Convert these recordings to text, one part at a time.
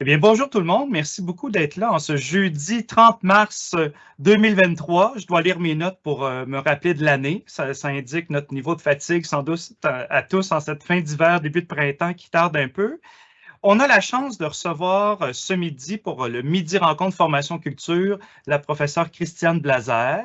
Eh bien, bonjour tout le monde. Merci beaucoup d'être là en ce jeudi 30 mars 2023. Je dois lire mes notes pour me rappeler de l'année. Ça indique notre niveau de fatigue, sans doute à tous en cette fin d'hiver, début de printemps qui tarde un peu. On a la chance de recevoir ce midi pour le Midi Rencontre Formation Culture la professeure Christiane Blazer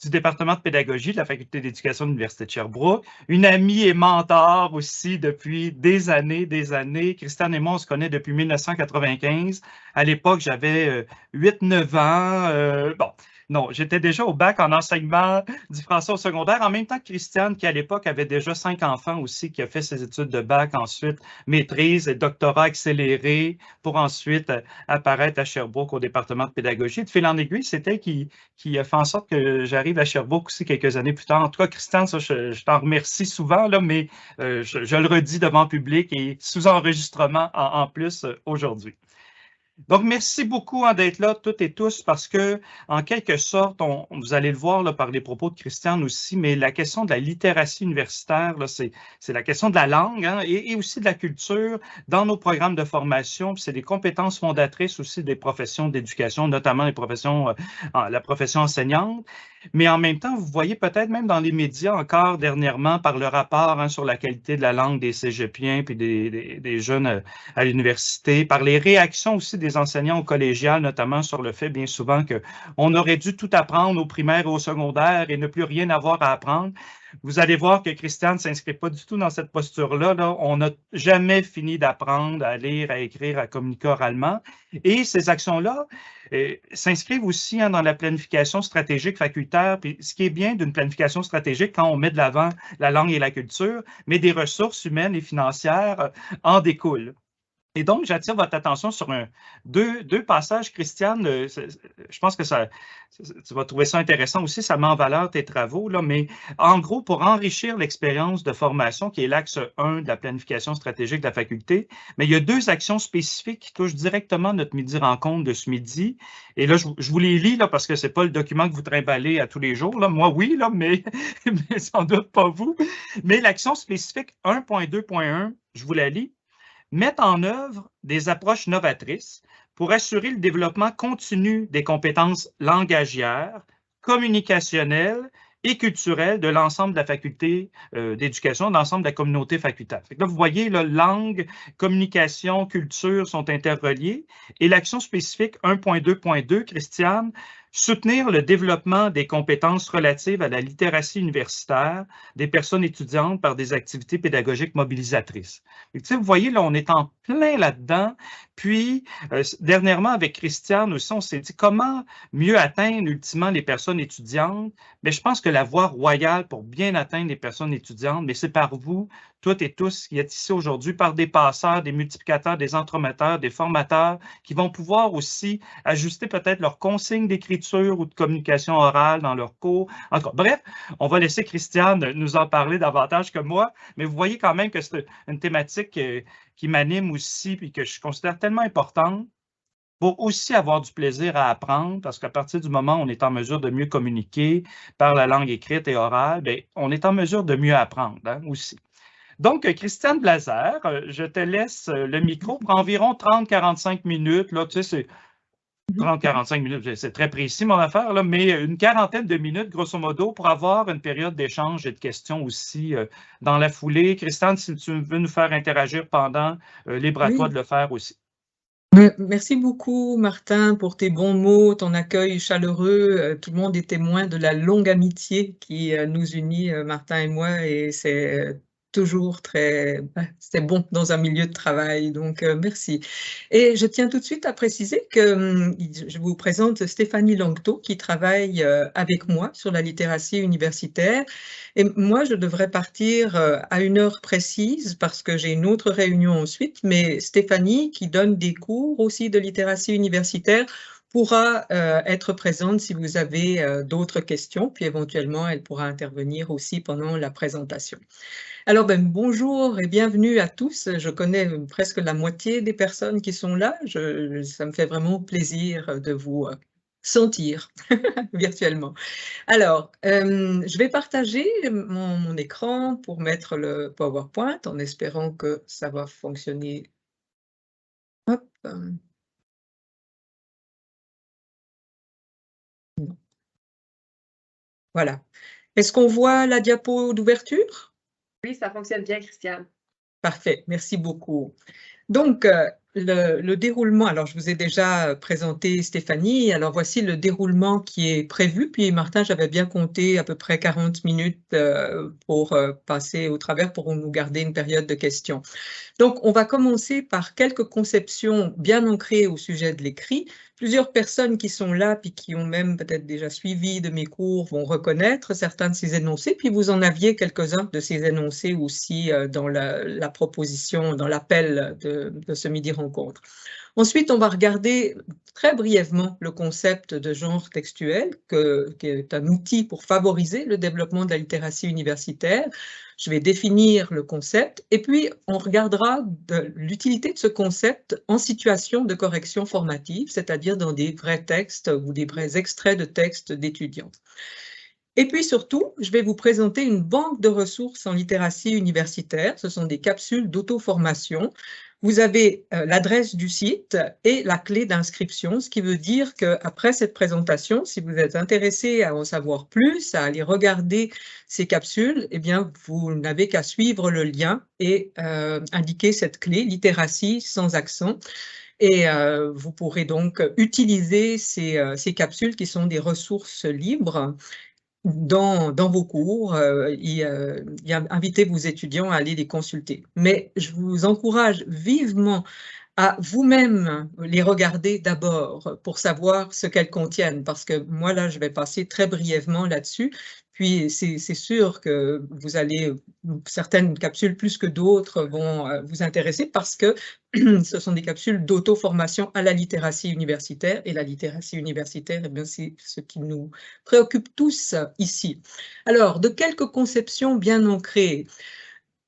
du département de pédagogie de la Faculté d'éducation de l'Université de Sherbrooke, une amie et mentor aussi depuis des années, des années. Christiane et moi, on se connaît depuis 1995. À l'époque, j'avais 8-9 ans. Bon, non, j'étais déjà au bac en enseignement du français au secondaire, en même temps que Christiane, qui à l'époque avait déjà 5 enfants aussi, qui a fait ses études de bac ensuite maîtrise et doctorat accéléré pour ensuite apparaître à Sherbrooke au département de pédagogie. De fil en aiguille, c'était qui a fait en sorte que j'arrive à Sherbrooke aussi quelques années plus tard. En tout cas, Christian, ça, je t'en remercie souvent, là, mais je le redis devant le public et sous enregistrement en plus aujourd'hui. Donc, merci beaucoup d'être là, toutes et tous, parce que, en quelque sorte, vous allez le voir là, par les propos de Christiane aussi, mais la question de la littératie universitaire, c'est la question de la langue et aussi de la culture dans nos programmes de formation. C'est des compétences fondatrices aussi des professions d'éducation, notamment les professions, la profession enseignante. Mais en même temps, vous voyez peut-être même dans les médias encore dernièrement par le rapport sur la qualité de la langue des cégepiens puis des jeunes à l'université, par les réactions aussi des enseignants au collégial, notamment sur le fait bien souvent qu'on aurait dû tout apprendre au primaire et au secondaire et ne plus rien avoir à apprendre. Vous allez voir que Christiane ne s'inscrit pas du tout dans cette posture-là. Là. On n'a jamais fini d'apprendre à lire, à écrire, à communiquer oralement. Et ces actions-là s'inscrivent aussi dans la planification stratégique facultaire. Puis ce qui est bien d'une planification stratégique, quand on met de l'avant la langue et la culture, mais des ressources humaines et financières en découlent. Et donc, j'attire votre attention sur deux passages, Christiane. Je pense que tu vas trouver ça intéressant aussi. Ça met en valeur tes travaux, là, mais en gros, pour enrichir l'expérience de formation, qui est l'axe 1 de la planification stratégique de la faculté, mais il y a deux actions spécifiques qui touchent directement notre midi rencontre de ce midi. Et là, je vous les lis là, parce que ce n'est pas le document que vous trimballez à tous les jours. Là. Moi, oui, là, mais sans doute pas vous. Mais l'action spécifique 1.2.1, je vous la lis. Mettre en œuvre des approches novatrices pour assurer le développement continu des compétences langagières, communicationnelles et culturelles de l'ensemble de la faculté d'éducation, de l'ensemble de la communauté facultative. Là, vous voyez, là, langue, communication, culture sont interreliées. Et l'action spécifique 1.2.2, Christiane, soutenir le développement des compétences relatives à la littératie universitaire des personnes étudiantes par des activités pédagogiques mobilisatrices. Et, vous voyez, là, on est en plein là-dedans. Puis, dernièrement, avec Christiane aussi, on s'est dit comment mieux atteindre ultimement les personnes étudiantes. Mais je pense que la voie royale pour bien atteindre les personnes étudiantes, mais c'est par vous, toutes et tous qui êtes ici aujourd'hui, par des passeurs, des multiplicateurs, des entremetteurs, des formateurs, qui vont pouvoir aussi ajuster peut-être leurs consignes d'écriture ou de communication orale dans leurs cours. En tout cas, bref, on va laisser Christiane nous en parler davantage que moi, mais vous voyez quand même que c'est une thématique qui m'anime aussi et que je considère tellement importante pour aussi avoir du plaisir à apprendre, parce qu'à partir du moment où on est en mesure de mieux communiquer par la langue écrite et orale, bien, on est en mesure de mieux apprendre aussi. Donc, Christiane Blazer, je te laisse le micro pour environ 30-45 minutes. Là, tu sais, c'est 30-45 minutes, c'est très précis mon affaire, là, mais une quarantaine de minutes, grosso modo, pour avoir une période d'échange et de questions aussi dans la foulée. Christiane, si tu veux nous faire interagir pendant, libre à toi de le faire aussi. Merci beaucoup, Martin, pour tes bons mots, ton accueil chaleureux. Tout le monde est témoin de la longue amitié qui nous unit, Martin et moi, et c'est toujours c'est bon dans un milieu de travail, donc merci. Et je tiens tout de suite à préciser que je vous présente Stéphanie Langto, qui travaille avec moi sur la littératie universitaire. Et moi, je devrais partir à une heure précise parce que j'ai une autre réunion ensuite, mais Stéphanie, qui donne des cours aussi de littératie universitaire, pourra être présente si vous avez d'autres questions, puis éventuellement, elle pourra intervenir aussi pendant la présentation. Alors, bonjour et bienvenue à tous. Je connais presque la moitié des personnes qui sont là. Ça me fait vraiment plaisir de vous sentir virtuellement. Alors, je vais partager mon écran pour mettre le PowerPoint en espérant que ça va fonctionner. Hop. Voilà. Est-ce qu'on voit la diapo d'ouverture? Oui, ça fonctionne bien, Christiane. Parfait, merci beaucoup. Donc, le déroulement, alors je vous ai déjà présenté Stéphanie, alors voici le déroulement qui est prévu, puis Martin, j'avais bien compté à peu près 40 minutes pour passer au travers pour nous garder une période de questions. Donc, on va commencer par quelques conceptions bien ancrées au sujet de l'écrit. Plusieurs personnes qui sont là, puis qui ont même peut-être déjà suivi de mes cours, vont reconnaître certains de ces énoncés, puis vous en aviez quelques-uns de ces énoncés aussi dans la proposition, dans l'appel de ce midi rencontre. Ensuite, on va regarder très brièvement le concept de genre textuel, qui est un outil pour favoriser le développement de la littératie universitaire. Je vais définir le concept et puis on regardera l'utilité de ce concept en situation de correction formative, c'est-à-dire dans des vrais textes ou des vrais extraits de textes d'étudiants. Et puis surtout, je vais vous présenter une banque de ressources en littératie universitaire. Ce sont des capsules d'auto-formation. Vous avez l'adresse du site et la clé d'inscription, ce qui veut dire qu'après cette présentation, si vous êtes intéressé à en savoir plus, à aller regarder ces capsules, eh bien, vous n'avez qu'à suivre le lien et indiquer cette clé, littératie sans accent. Et vous pourrez donc utiliser ces capsules qui sont des ressources libres dans vos cours, invitez vos étudiants à aller les consulter. Mais je vous encourage vivement à vous-même les regarder d'abord pour savoir ce qu'elles contiennent, parce que moi, là, je vais passer très brièvement là-dessus. Puis, c'est sûr que vous allez, certaines capsules plus que d'autres vont vous intéresser parce que ce sont des capsules d'auto-formation à la littératie universitaire. Et la littératie universitaire, eh bien, c'est ce qui nous préoccupe tous ici. Alors, de quelques conceptions bien ancrées.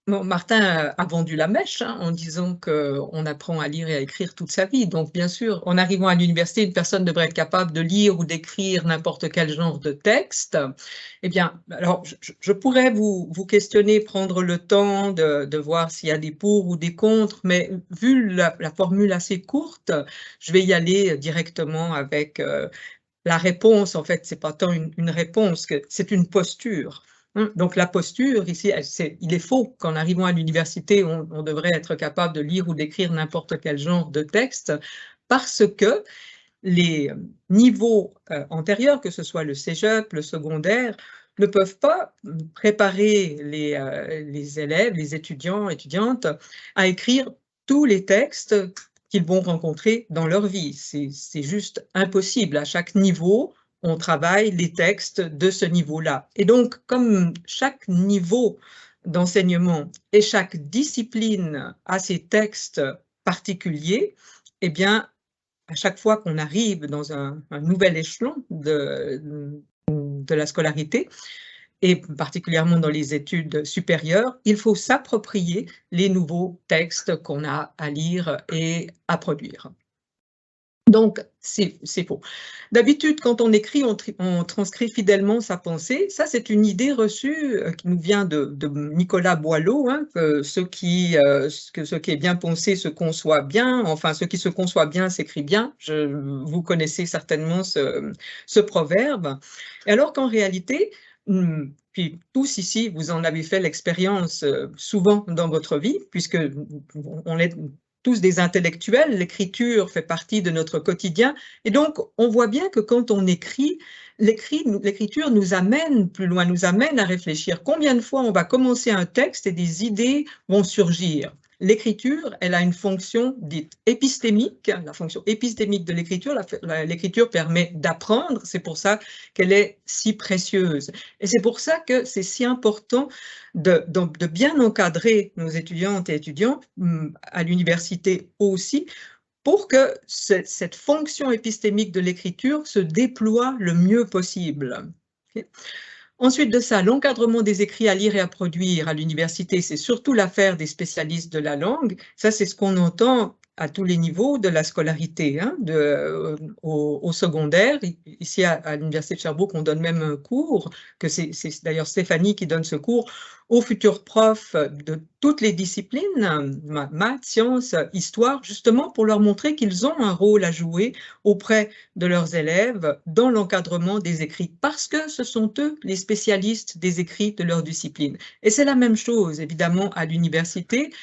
Bon, Martin a vendu la mèche en disant qu'on apprend à lire et à écrire toute sa vie. Donc, bien sûr, en arrivant à l'université, une personne devrait être capable de lire ou d'écrire n'importe quel genre de texte. Eh bien, alors, je pourrais vous questionner, prendre le temps de voir s'il y a des pour ou des contre, mais vu la formule assez courte, je vais y aller directement avec la réponse. En fait, c'est pas tant une réponse, que c'est une posture. Donc la posture, ici, il est faux qu'en arrivant à l'université, on devrait être capable de lire ou d'écrire n'importe quel genre de texte, parce que les niveaux antérieurs, que ce soit le cégep, le secondaire, ne peuvent pas préparer les élèves, les étudiants, étudiantes, à écrire tous les textes qu'ils vont rencontrer dans leur vie. C'est juste impossible. À chaque niveau, on travaille les textes de ce niveau-là. Et donc, comme chaque niveau d'enseignement et chaque discipline a ses textes particuliers, eh bien, à chaque fois qu'on arrive dans un nouvel échelon de la scolarité, et particulièrement dans les études supérieures, il faut s'approprier les nouveaux textes qu'on a à lire et à produire. Donc, c'est faux. D'habitude, quand on écrit, on transcrit fidèlement sa pensée. Ça, c'est une idée reçue qui nous vient de Nicolas Boileau, que ce qui est bien pensé se conçoit bien, enfin, ce qui se conçoit bien s'écrit bien. Vous connaissez certainement ce proverbe. Et alors qu'en réalité, puis tous ici, vous en avez fait l'expérience souvent dans votre vie, puisque on est tous des intellectuels, l'écriture fait partie de notre quotidien. Et donc, on voit bien que quand on écrit, l'écriture nous amène plus loin, nous amène à réfléchir. Combien de fois on va commencer un texte et des idées vont surgir? L'écriture, elle a une fonction dite épistémique, la fonction épistémique de l'écriture. L'écriture permet d'apprendre, c'est pour ça qu'elle est si précieuse. Et c'est pour ça que c'est si important de bien encadrer nos étudiantes et étudiants à l'université aussi, pour que cette fonction épistémique de l'écriture se déploie le mieux possible. Okay. Ensuite de ça, l'encadrement des écrits à lire et à produire à l'université, c'est surtout l'affaire des spécialistes de la langue. Ça, c'est ce qu'on entend à tous les niveaux de la scolarité, au secondaire. Ici, à l'Université de Sherbrooke, on donne même un cours, que c'est d'ailleurs Stéphanie qui donne ce cours, aux futurs profs de toutes les disciplines, maths, sciences, histoire, justement pour leur montrer qu'ils ont un rôle à jouer auprès de leurs élèves dans l'encadrement des écrits, parce que ce sont eux les spécialistes des écrits de leur discipline. Et c'est la même chose, évidemment, à l'université.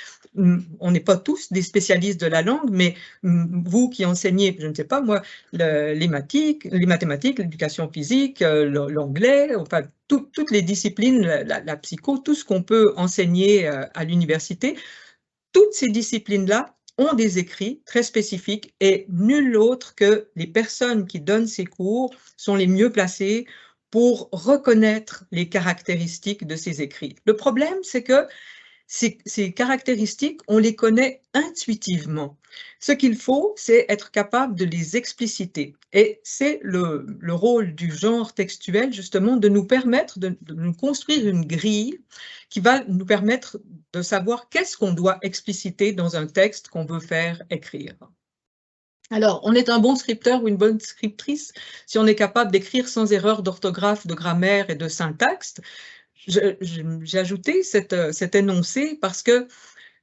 On n'est pas tous des spécialistes de la langue, mais vous qui enseignez, je ne sais pas moi, les mathématiques, l'éducation physique, l'anglais, enfin, toutes les disciplines, la psycho, tout ce qu'on peut enseigner à l'université, toutes ces disciplines-là ont des écrits très spécifiques et nul autre que les personnes qui donnent ces cours sont les mieux placées pour reconnaître les caractéristiques de ces écrits. Le problème, c'est que ces caractéristiques, on les connaît intuitivement. Ce qu'il faut, c'est être capable de les expliciter. Et c'est le rôle du genre textuel, justement, de nous permettre de nous construire une grille qui va nous permettre de savoir qu'est-ce qu'on doit expliciter dans un texte qu'on veut faire écrire. Alors, on est un bon scripteur ou une bonne scriptrice si on est capable d'écrire sans erreur d'orthographe, de grammaire et de syntaxe. J'ai ajouté cet énoncé parce que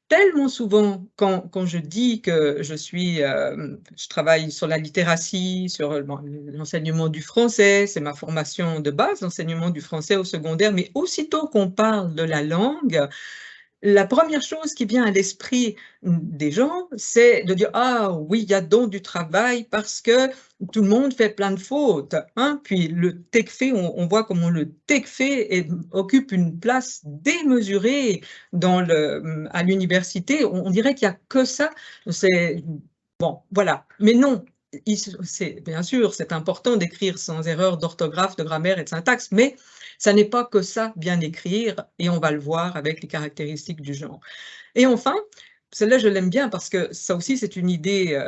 tellement souvent, quand je dis que je travaille sur la littératie, sur l'enseignement du français, c'est ma formation de base, l'enseignement du français au secondaire, mais aussitôt qu'on parle de la langue, la première chose qui vient à l'esprit des gens, c'est de dire « Ah oui, il y a donc du travail parce que tout le monde fait plein de fautes. Hein? » Puis le TECFE, on voit comment le TECFE occupe une place démesurée à l'université. On dirait qu'il n'y a que ça. Bon, voilà. Mais non, bien sûr, c'est important d'écrire sans erreur d'orthographe, de grammaire et de syntaxe, mais ça n'est pas que ça, bien écrire, et on va le voir avec les caractéristiques du genre. Et enfin, celle-là, je l'aime bien parce que ça aussi, c'est une idée,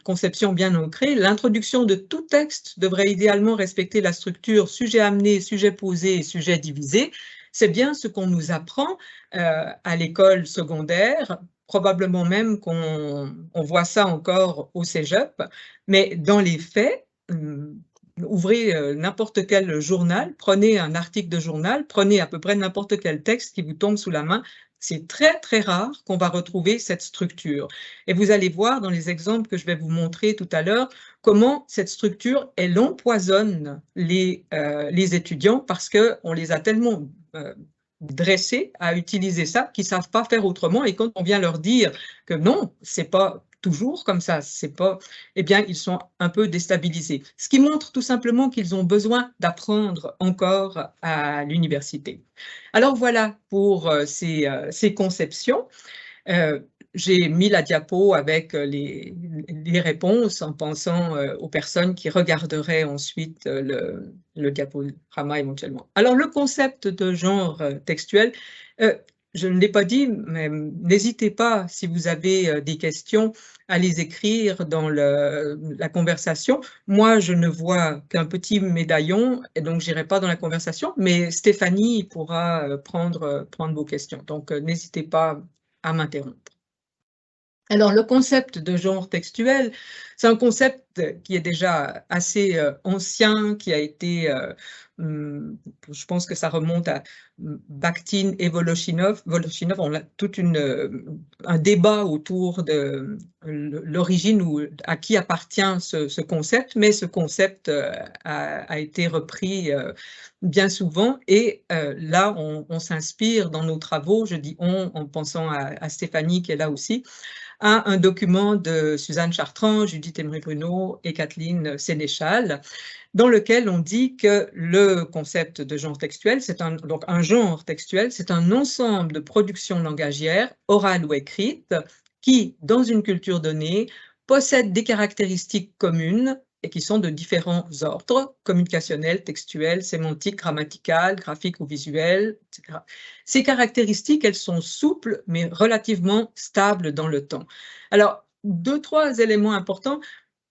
conception bien ancrée. L'introduction de tout texte devrait idéalement respecter la structure sujet amené, sujet posé et sujet divisé. C'est bien ce qu'on nous apprend à l'école secondaire, probablement même qu'on voit ça encore au cégep, mais dans les faits, ouvrez n'importe quel journal, prenez un article de journal, prenez à peu près n'importe quel texte qui vous tombe sous la main, c'est très très rare qu'on va retrouver cette structure. Et vous allez voir dans les exemples que je vais vous montrer tout à l'heure, comment cette structure, elle empoisonne les étudiants parce qu'on les a tellement dressés à utiliser ça qu'ils ne savent pas faire autrement. Et quand on vient leur dire que non, c'est pas toujours comme ça, c'est pas, eh bien, ils sont un peu déstabilisés. Ce qui montre tout simplement qu'ils ont besoin d'apprendre encore à l'université. Alors voilà pour ces conceptions. J'ai mis la diapo avec les réponses en pensant aux personnes qui regarderaient ensuite le diaporama éventuellement. Alors, le concept de genre textuel, je ne l'ai pas dit, mais n'hésitez pas, si vous avez des questions, à les écrire dans la conversation. Moi, je ne vois qu'un petit médaillon, et donc je n'irai pas dans la conversation, mais Stéphanie pourra prendre vos questions. Donc, n'hésitez pas à m'interrompre. Alors, le concept de genre textuel, c'est un concept qui est déjà assez ancien, qui a été, je pense que ça remonte à Bakhtin et Voloshinov. Voloshinov, on a tout un débat autour de l'origine ou à qui appartient ce concept, mais ce concept a été repris bien souvent. Et là, on s'inspire dans nos travaux, je dis on, en pensant à Stéphanie qui est là aussi, à un document de Suzanne Chartrand, Judith Emery-Bruno et Kathleen Sénéchal, dans lequel on dit que le concept de genre textuel, donc un genre textuel, c'est un ensemble de productions langagières, orales ou écrites, qui, dans une culture donnée, possèdent des caractéristiques communes et qui sont de différents ordres, communicationnels, textuels, sémantiques, grammaticales, graphiques ou visuels, etc. Ces caractéristiques, elles sont souples, mais relativement stables dans le temps. Alors, 2-3 éléments importants.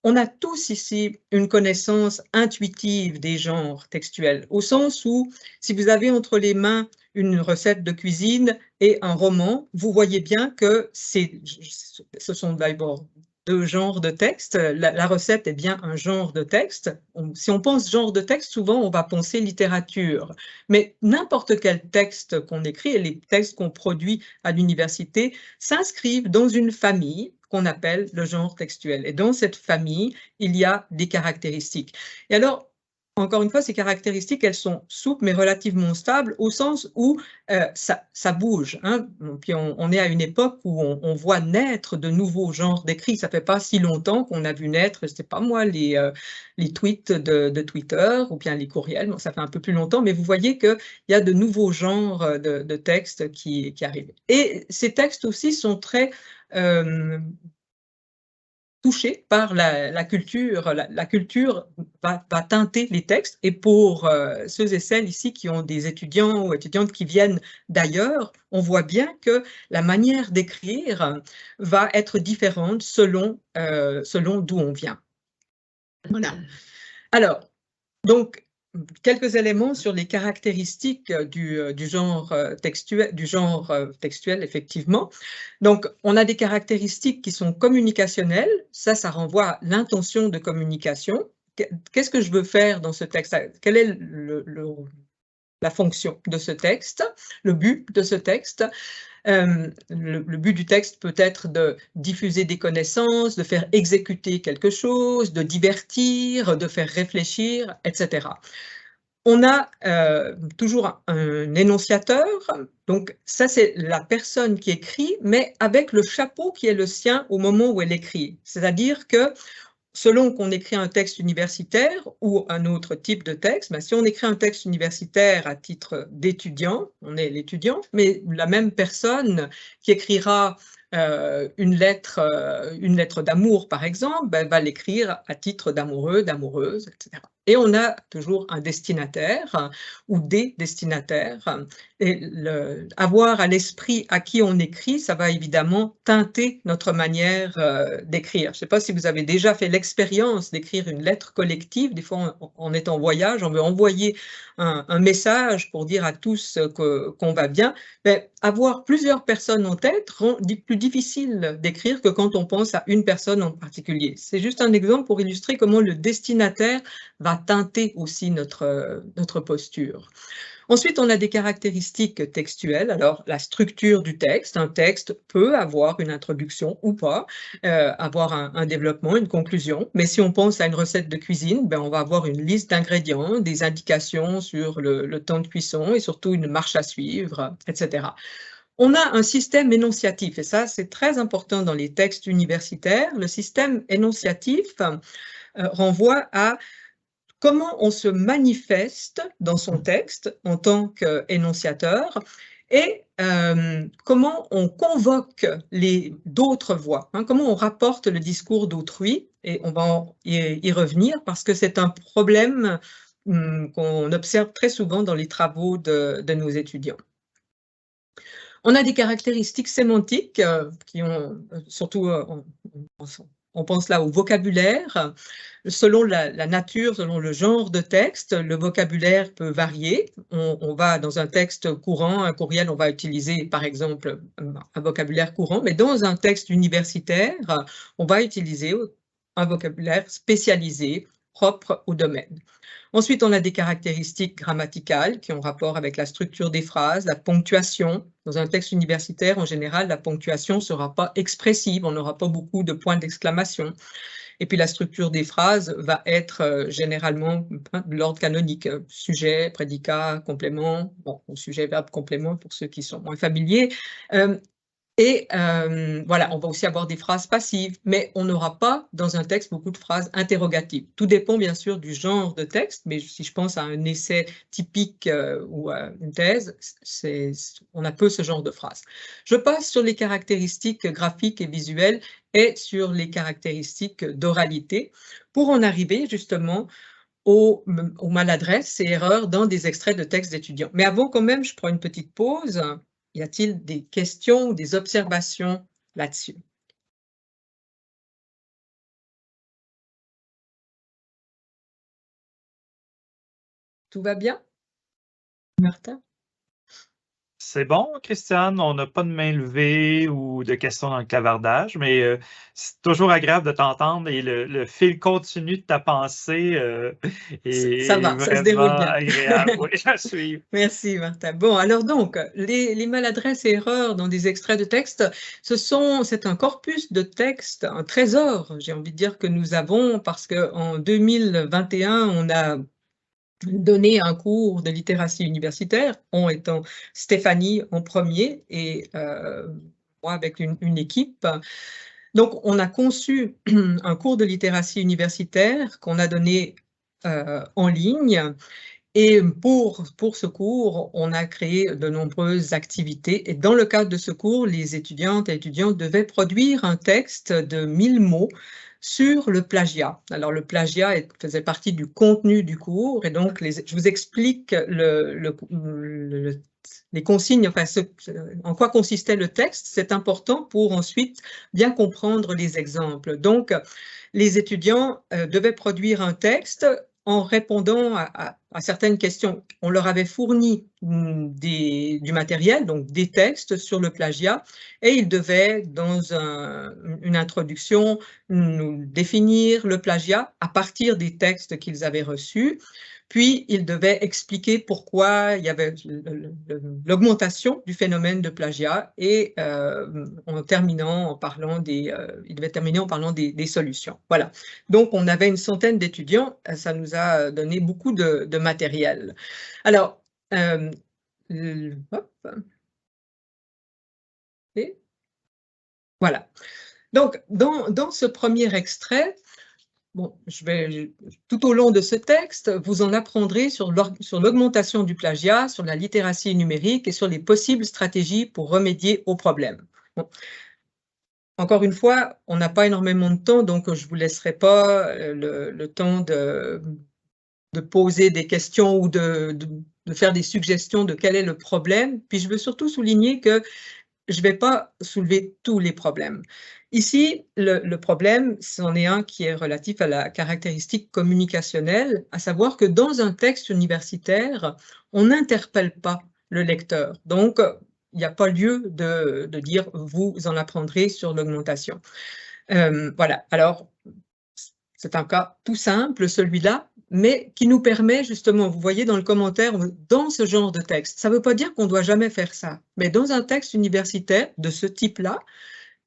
On a tous ici une connaissance intuitive des genres textuels, au sens où, si vous avez entre les mains une recette de cuisine et un roman, vous voyez bien que ce sont d'abord de genre de texte. La recette est bien un genre de texte. Si on pense genre de texte, souvent on va penser littérature. Mais n'importe quel texte qu'on écrit et les textes qu'on produit à l'université s'inscrivent dans une famille qu'on appelle le genre textuel. Et dans cette famille, il y a des caractéristiques. Et alors, encore une fois, ces caractéristiques, elles sont souples mais relativement stables au sens où ça bouge. Hein. Puis on est à une époque où on voit naître de nouveaux genres d'écrits. Ça fait pas si longtemps qu'on a vu naître, je sais pas moi, les tweets de Twitter ou bien les courriels. Bon, ça fait un peu plus longtemps, mais vous voyez qu'il y a de nouveaux genres de textes qui arrivent. Et ces textes aussi sont très touchés par la culture. La culture va teinter les textes. Et pour ceux et celles ici qui ont des étudiants ou étudiantes qui viennent d'ailleurs, on voit bien que la manière d'écrire va être différente selon d'où on vient. Voilà. Alors, donc, quelques éléments sur les caractéristiques du genre textuel, effectivement. Donc, on a des caractéristiques qui sont communicationnelles. Ça renvoie à l'intention de communication. Qu'est-ce que je veux faire dans ce texte? Quelle est la fonction de ce texte, le but de ce texte? Le but du texte peut être de diffuser des connaissances, de faire exécuter quelque chose, de divertir, de faire réfléchir, etc. On a toujours un énonciateur, donc ça c'est la personne qui écrit, mais avec le chapeau qui est le sien au moment où elle écrit. C'est-à-dire que selon qu'on écrit un texte universitaire ou un autre type de texte, ben, si on écrit un texte universitaire à titre d'étudiant, on est l'étudiant, mais la même personne qui écrira une lettre d'amour, par exemple, ben, va l'écrire à titre d'amoureux, d'amoureuse, etc. Et on a toujours un destinataire ou des destinataires. Et avoir à l'esprit à qui on écrit, ça va évidemment teinter notre manière d'écrire. Je ne sais pas si vous avez déjà fait l'expérience d'écrire une lettre collective. Des fois, on est en voyage, on veut envoyer un message pour dire à tous qu'on va bien. Mais avoir plusieurs personnes en tête rend plus difficile d'écrire que quand on pense à une personne en particulier. C'est juste un exemple pour illustrer comment le destinataire va teinter aussi notre posture. Ensuite, on a des caractéristiques textuelles. Alors, la structure du texte. Un texte peut avoir une introduction ou pas, avoir un développement, une conclusion. Mais si on pense à une recette de cuisine, ben, on va avoir une liste d'ingrédients, des indications sur le temps de cuisson et surtout une marche à suivre, etc. On a un système énonciatif, et ça, c'est très important dans les textes universitaires. Le système énonciatif renvoie à comment on se manifeste dans son texte en tant qu'énonciateur et comment on convoque d'autres voix, hein, comment on rapporte le discours d'autrui, et on va y revenir parce que c'est un problème qu'on observe très souvent dans les travaux de nos étudiants. On a des caractéristiques sémantiques qui ont surtout, on pense là au vocabulaire. Selon la nature, selon le genre de texte, le vocabulaire peut varier. On va dans un texte courant, un courriel, on va utiliser par exemple un vocabulaire courant, mais dans un texte universitaire, on va utiliser un vocabulaire spécialisé, propre au domaine. Ensuite, on a des caractéristiques grammaticales qui ont rapport avec la structure des phrases, la ponctuation. Dans un texte universitaire, en général, la ponctuation ne sera pas expressive, on n'aura pas beaucoup de points d'exclamation. Et puis la structure des phrases va être généralement de l'ordre canonique, sujet, prédicat, complément, bon, sujet, verbe, complément pour ceux qui sont moins familiers. Et voilà, on va aussi avoir des phrases passives, mais on n'aura pas dans un texte beaucoup de phrases interrogatives. Tout dépend bien sûr du genre de texte, mais si je pense à un essai typique ou à une thèse, on a peu ce genre de phrases. Je passe sur les caractéristiques graphiques et visuelles et sur les caractéristiques d'oralité pour en arriver justement aux maladresses et erreurs dans des extraits de textes d'étudiants. Mais avant quand même, je prends une petite pause. Y a-t-il des questions ou des observations là-dessus? Tout va bien, Martin? C'est bon, Christiane, on n'a pas de main levée ou de questions dans le clavardage, mais c'est toujours agréable de t'entendre et le fil continu de ta pensée Ça est va, ça se déroule vraiment bien. agréable. Oui, à suivre. Merci Martin. Bon, alors donc, les maladresses et erreurs dans des extraits de texte, c'est un corpus de texte, un trésor, j'ai envie de dire, que nous avons parce qu'en 2021, on a donné un cours de littératie universitaire, on étant Stéphanie en premier et moi avec une équipe. Donc, on a conçu un cours de littératie universitaire qu'on a donné en ligne. Et pour ce cours, on a créé de nombreuses activités. Et dans le cadre de ce cours, les étudiantes et étudiants devaient produire un texte de 1000 mots sur le plagiat. Alors, le plagiat faisait partie du contenu du cours. Et donc, je vous explique les consignes, enfin, en quoi consistait le texte. C'est important pour ensuite bien comprendre les exemples. Donc, les étudiants devaient produire un texte en répondant à certaines questions. On leur avait fourni du matériel, donc des textes sur le plagiat, et ils devaient, dans une introduction, nous définir le plagiat à partir des textes qu'ils avaient reçus. Puis, ils devaient expliquer pourquoi il y avait l'augmentation du phénomène de plagiat et en terminant en parlant ils devaient terminer en parlant des solutions. Voilà. Donc, on avait une centaine d'étudiants. Ça nous a donné beaucoup de matériel. Alors, hop. Et voilà. Donc, dans ce premier extrait, bon, tout au long de ce texte, vous en apprendrez sur l'augmentation du plagiat, sur la littératie numérique et sur les possibles stratégies pour remédier au problème. Bon. Encore une fois, on n'a pas énormément de temps, donc je ne vous laisserai pas le temps de poser des questions ou de faire des suggestions de quel est le problème. Puis je veux surtout souligner que je ne vais pas soulever tous les problèmes. Ici, le problème, c'en est un qui est relatif à la caractéristique communicationnelle, à savoir que dans un texte universitaire, on n'interpelle pas le lecteur. Donc, il n'y a pas lieu de dire « vous en apprendrez sur l'augmentation ». Voilà, alors, c'est un cas tout simple, celui-là, mais qui nous permet justement, vous voyez dans le commentaire, dans ce genre de texte, ça ne veut pas dire qu'on ne doit jamais faire ça, mais dans un texte universitaire de ce type-là,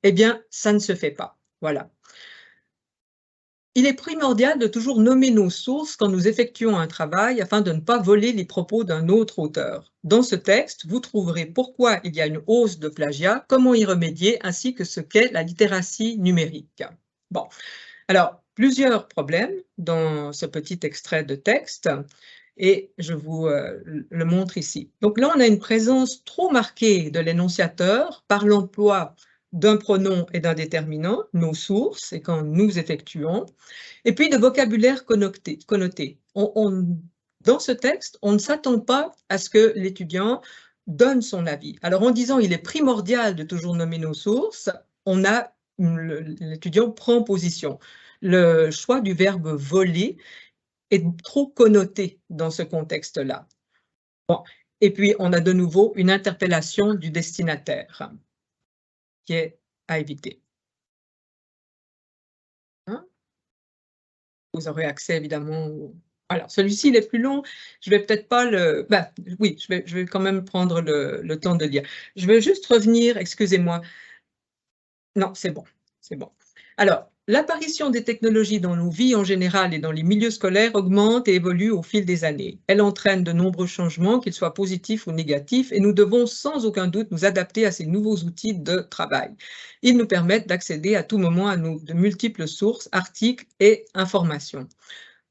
eh bien, ça ne se fait pas. Voilà. Il est primordial de toujours nommer nos sources quand nous effectuons un travail afin de ne pas voler les propos d'un autre auteur. Dans ce texte, vous trouverez pourquoi il y a une hausse de plagiat, comment y remédier, ainsi que ce qu'est la littératie numérique. Bon, alors, plusieurs problèmes dans ce petit extrait de texte et je vous le montre ici. Donc là, on a une présence trop marquée de l'énonciateur par l'emploi d'un pronom et d'un déterminant, nos sources, et quand nous effectuons, et puis de vocabulaire connoté. Dans ce texte, on ne s'attend pas à ce que l'étudiant donne son avis. Alors en disant « il est primordial de toujours nommer nos sources », l'étudiant prend position. Le choix du verbe « voler » est trop connoté dans ce contexte-là. Bon. Et puis, on a de nouveau une interpellation du destinataire qui est à éviter. Hein? Vous aurez accès évidemment Alors, celui-ci, il est plus long. Je vais peut-être pas le... oui, je vais quand même prendre le temps de lire. Je vais juste revenir, excusez-moi. Non, c'est bon, c'est bon. Alors, l'apparition des technologies dans nos vies en général et dans les milieux scolaires augmente et évolue au fil des années. Elle entraîne de nombreux changements, qu'ils soient positifs ou négatifs, et nous devons sans aucun doute nous adapter à ces nouveaux outils de travail. Ils nous permettent d'accéder à tout moment à de multiples sources, articles et informations.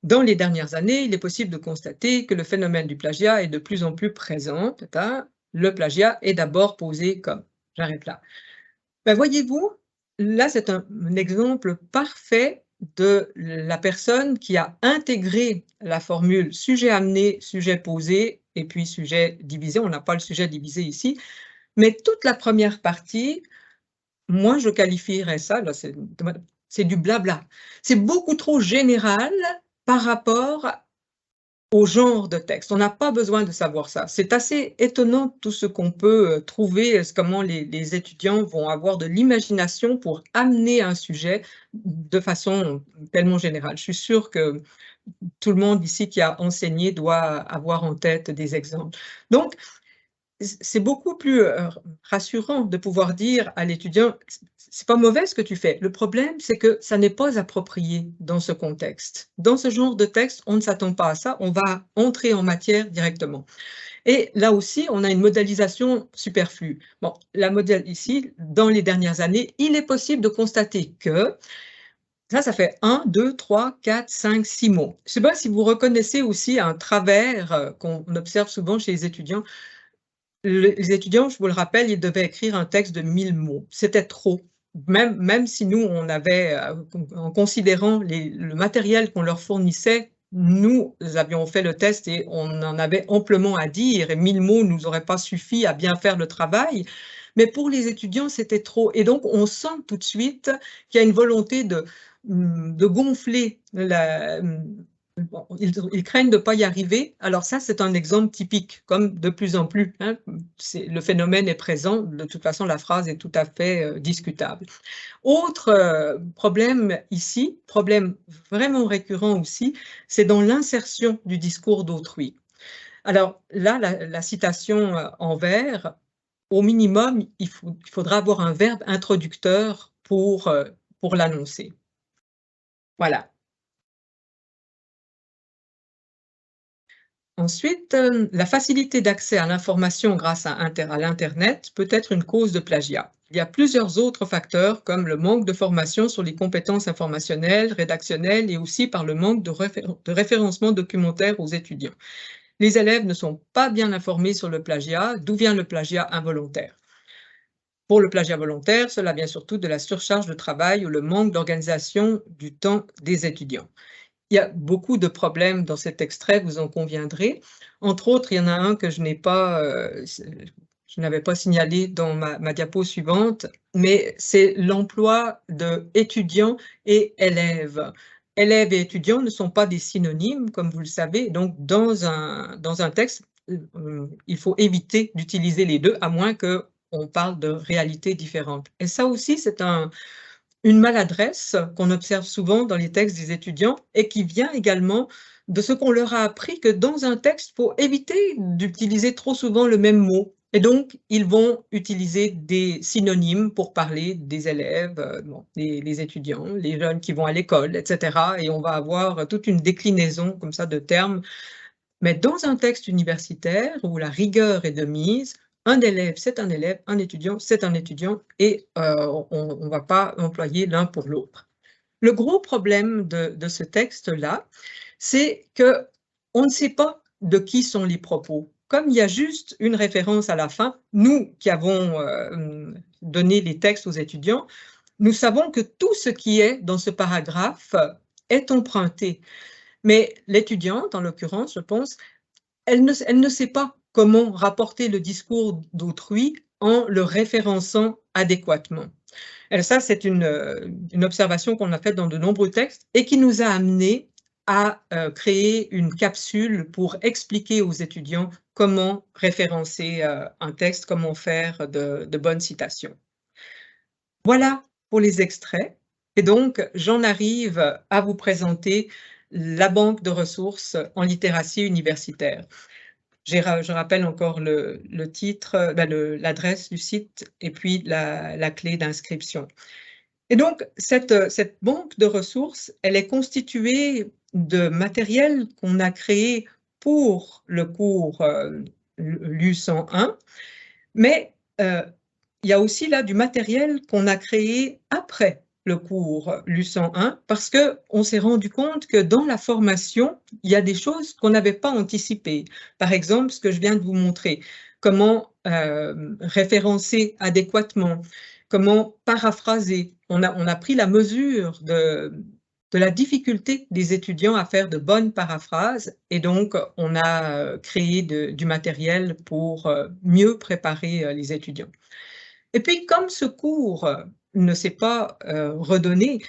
Dans les dernières années, il est possible de constater que le phénomène du plagiat est de plus en plus présent. Le plagiat est d'abord posé comme... J'arrête là. Voyez-vous, là, c'est un exemple parfait de la personne qui a intégré la formule sujet amené, sujet posé, et puis sujet divisé. On n'a pas le sujet divisé ici, mais toute la première partie, moi, je qualifierais ça, là, c'est du blabla. C'est beaucoup trop général par rapport au genre de texte. On n'a pas besoin de savoir ça. C'est assez étonnant tout ce qu'on peut trouver, comment les étudiants vont avoir de l'imagination pour amener un sujet de façon tellement générale. Je suis sûre que tout le monde ici qui a enseigné doit avoir en tête des exemples. Donc, c'est beaucoup plus rassurant de pouvoir dire à l'étudiant, c'est pas mauvais ce que tu fais. Le problème, c'est que ça n'est pas approprié dans ce contexte. Dans ce genre de texte, on ne s'attend pas à ça, on va entrer en matière directement. Et là aussi, on a une modélisation superflue. Bon, la modèle ici, dans les dernières années, il est possible de constater que ça fait 1, 2, 3, 4, 5, 6 mots. Je ne sais pas si vous reconnaissez aussi un travers qu'on observe souvent chez les étudiants. Les étudiants, je vous le rappelle, ils devaient écrire un texte de 1000 mots. C'était trop. Même si nous, on avait, en considérant le matériel qu'on leur fournissait, nous avions fait le test et on en avait amplement à dire et 1000 mots ne nous auraient pas suffi à bien faire le travail. Mais pour les étudiants, c'était trop. Et donc, on sent tout de suite qu'il y a une volonté de gonfler la, Bon, ils craignent de ne pas y arriver. Alors ça, c'est un exemple typique, comme de plus en plus. Hein, le phénomène est présent. De toute façon, la phrase est tout à fait discutable. Autre problème ici, problème vraiment récurrent aussi, c'est dans l'insertion du discours d'autrui. Alors là, la citation en vers, au minimum, il faudra avoir un verbe introducteur pour l'annoncer. Voilà. Ensuite, la facilité d'accès à l'information grâce à l'Internet peut être une cause de plagiat. Il y a plusieurs autres facteurs comme le manque de formation sur les compétences informationnelles, rédactionnelles et aussi par le manque de référencement documentaire aux étudiants. Les élèves ne sont pas bien informés sur le plagiat, d'où vient le plagiat involontaire. Pour le plagiat volontaire, cela vient surtout de la surcharge de travail ou le manque d'organisation du temps des étudiants. Il y a beaucoup de problèmes dans cet extrait, vous en conviendrez. Entre autres, il y en a un que je n'avais pas signalé dans ma diapo suivante, mais c'est l'emploi de étudiants et élèves. Élèves et étudiants ne sont pas des synonymes, comme vous le savez, donc dans un texte, il faut éviter d'utiliser les deux, à moins qu'on parle de réalités différentes. Et ça aussi, c'est une maladresse qu'on observe souvent dans les textes des étudiants et qui vient également de ce qu'on leur a appris que dans un texte, il faut éviter d'utiliser trop souvent le même mot. Et donc, ils vont utiliser des synonymes pour parler des élèves, les étudiants, les jeunes qui vont à l'école, etc. Et on va avoir toute une déclinaison comme ça de termes. Mais dans un texte universitaire où la rigueur est de mise, un élève, c'est un élève, un étudiant, c'est un étudiant, et on ne va pas employer l'un pour l'autre. Le gros problème de ce texte-là, c'est qu'on ne sait pas de qui sont les propos. Comme il y a juste une référence à la fin, nous qui avons donné les textes aux étudiants, nous savons que tout ce qui est dans ce paragraphe est emprunté. Mais l'étudiante, en l'occurrence, je pense, elle ne sait pas comment rapporter le discours d'autrui en le référençant adéquatement. Et ça, c'est une observation qu'on a faite dans de nombreux textes et qui nous a amené à créer une capsule pour expliquer aux étudiants comment référencer un texte, comment faire de bonnes citations. Voilà pour les extraits. Et donc, j'en arrive à vous présenter la banque de ressources en littératie universitaire. Je rappelle encore le titre, l'adresse du site et puis la clé d'inscription. Et donc, cette banque de ressources, elle est constituée de matériel qu'on a créé pour le cours LU101, mais il y a aussi là du matériel qu'on a créé après le cours LU101 parce qu'on s'est rendu compte que dans la formation, il y a des choses qu'on n'avait pas anticipées. Par exemple, ce que je viens de vous montrer, comment référencer adéquatement, comment paraphraser. On a pris la mesure de la difficulté des étudiants à faire de bonnes paraphrases et donc on a créé du matériel pour mieux préparer les étudiants. Et puis, comme ce cours ne s'est pas redonné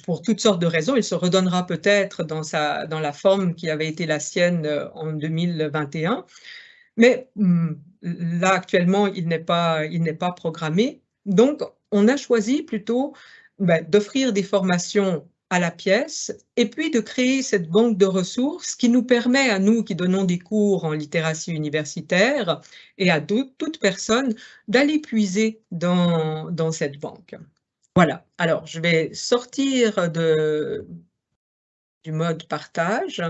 pour toutes sortes de raisons. Il se redonnera peut-être dans la forme qui avait été la sienne en 2021. Mais là, actuellement, il n'est pas programmé. Donc, on a choisi plutôt d'offrir des formations à la pièce et puis de créer cette banque de ressources qui nous permet à nous qui donnons des cours en littératie universitaire et à toute personne d'aller puiser dans cette banque. Voilà. Alors, je vais sortir du mode partage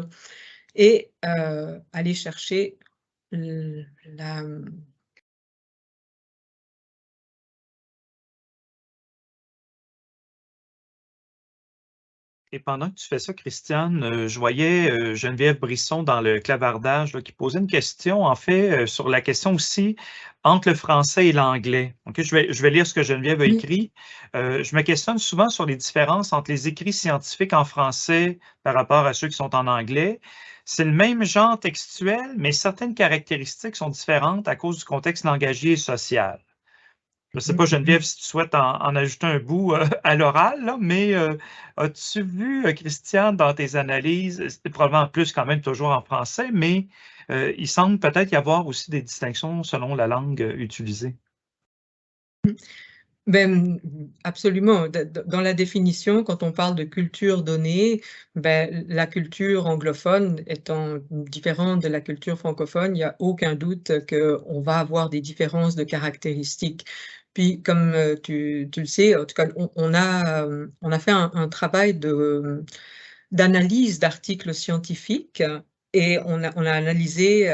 et aller chercher la... Et pendant que tu fais ça, Christiane, je voyais Geneviève Brisson dans le clavardage là, qui posait une question, en fait, sur la question aussi entre le français et l'anglais. Okay? Je vais lire ce que Geneviève a écrit. Je me questionne souvent sur les différences entre les écrits scientifiques en français par rapport à ceux qui sont en anglais. C'est le même genre textuel, mais certaines caractéristiques sont différentes à cause du contexte langagier et social. Je ne sais pas, Geneviève, si tu souhaites en ajouter un bout à l'oral, là, mais as-tu vu, Christiane, dans tes analyses, c'est probablement plus quand même toujours en français, mais il semble peut-être y avoir aussi des distinctions selon la langue utilisée. Ben, absolument. Dans la définition, quand on parle de culture donnée, la culture anglophone étant différente de la culture francophone, il n'y a aucun doute qu'on va avoir des différences de caractéristiques. Puis, comme tu le sais, en tout cas, on a fait un travail d'analyse d'articles scientifiques et on a analysé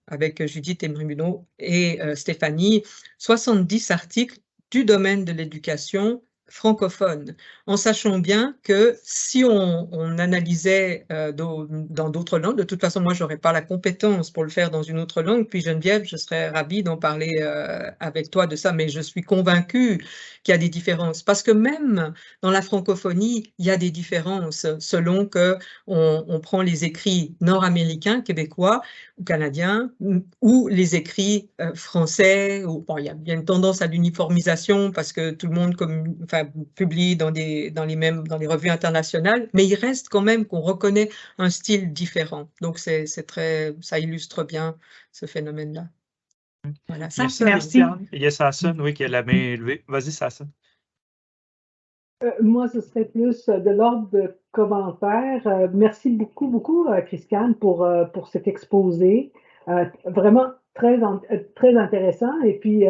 avec Judith Emrimuno et Stéphanie 70 articles du domaine de l'éducation francophone, en sachant bien que si on analysait dans d'autres langues, de toute façon, moi, je n'aurais pas la compétence pour le faire dans une autre langue, puis Geneviève, je serais ravie d'en parler avec toi de ça, mais je suis convaincue qu'il y a des différences, parce que même dans la francophonie, il y a des différences selon que on prend les écrits nord-américains, québécois ou canadiens, ou les écrits français. Bon, il y a une tendance à l'uniformisation parce que tout le monde publie dans les revues internationales, mais il reste quand même qu'on reconnaît un style différent. Donc, ça illustre bien ce phénomène-là. Voilà, ça. Merci. Il y a Sasson, oui, qui a la main levée. Vas-y, Sasson. Moi, ce serait plus de l'ordre de commentaires. Merci beaucoup, Christiane, pour cet exposé. Vraiment très intéressant. Et puis,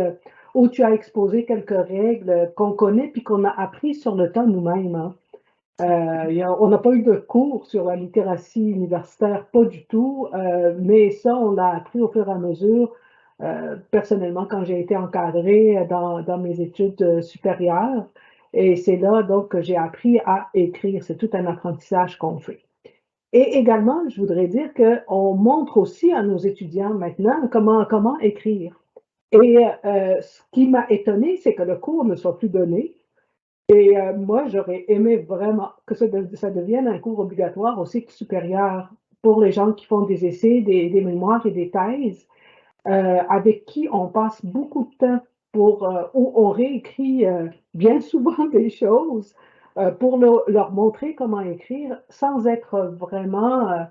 où tu as exposé quelques règles qu'on connaît puis qu'on a appris sur le tas nous-mêmes. Hein. On n'a pas eu de cours sur la littératie universitaire, pas du tout, mais ça, on l'a appris au fur et à mesure. Personnellement, quand j'ai été encadrée dans mes études supérieures. Et c'est là donc que j'ai appris à écrire. C'est tout un apprentissage qu'on fait. Et également, je voudrais dire qu'on montre aussi à nos étudiants maintenant comment écrire. Et ce qui m'a étonnée, c'est que le cours ne soit plus donné. Et moi, j'aurais aimé vraiment que ça devienne un cours obligatoire au cycle supérieur pour les gens qui font des essais, des mémoires et des thèses, avec qui on passe beaucoup de temps où on réécrit bien souvent des choses pour leur montrer comment écrire sans être vraiment,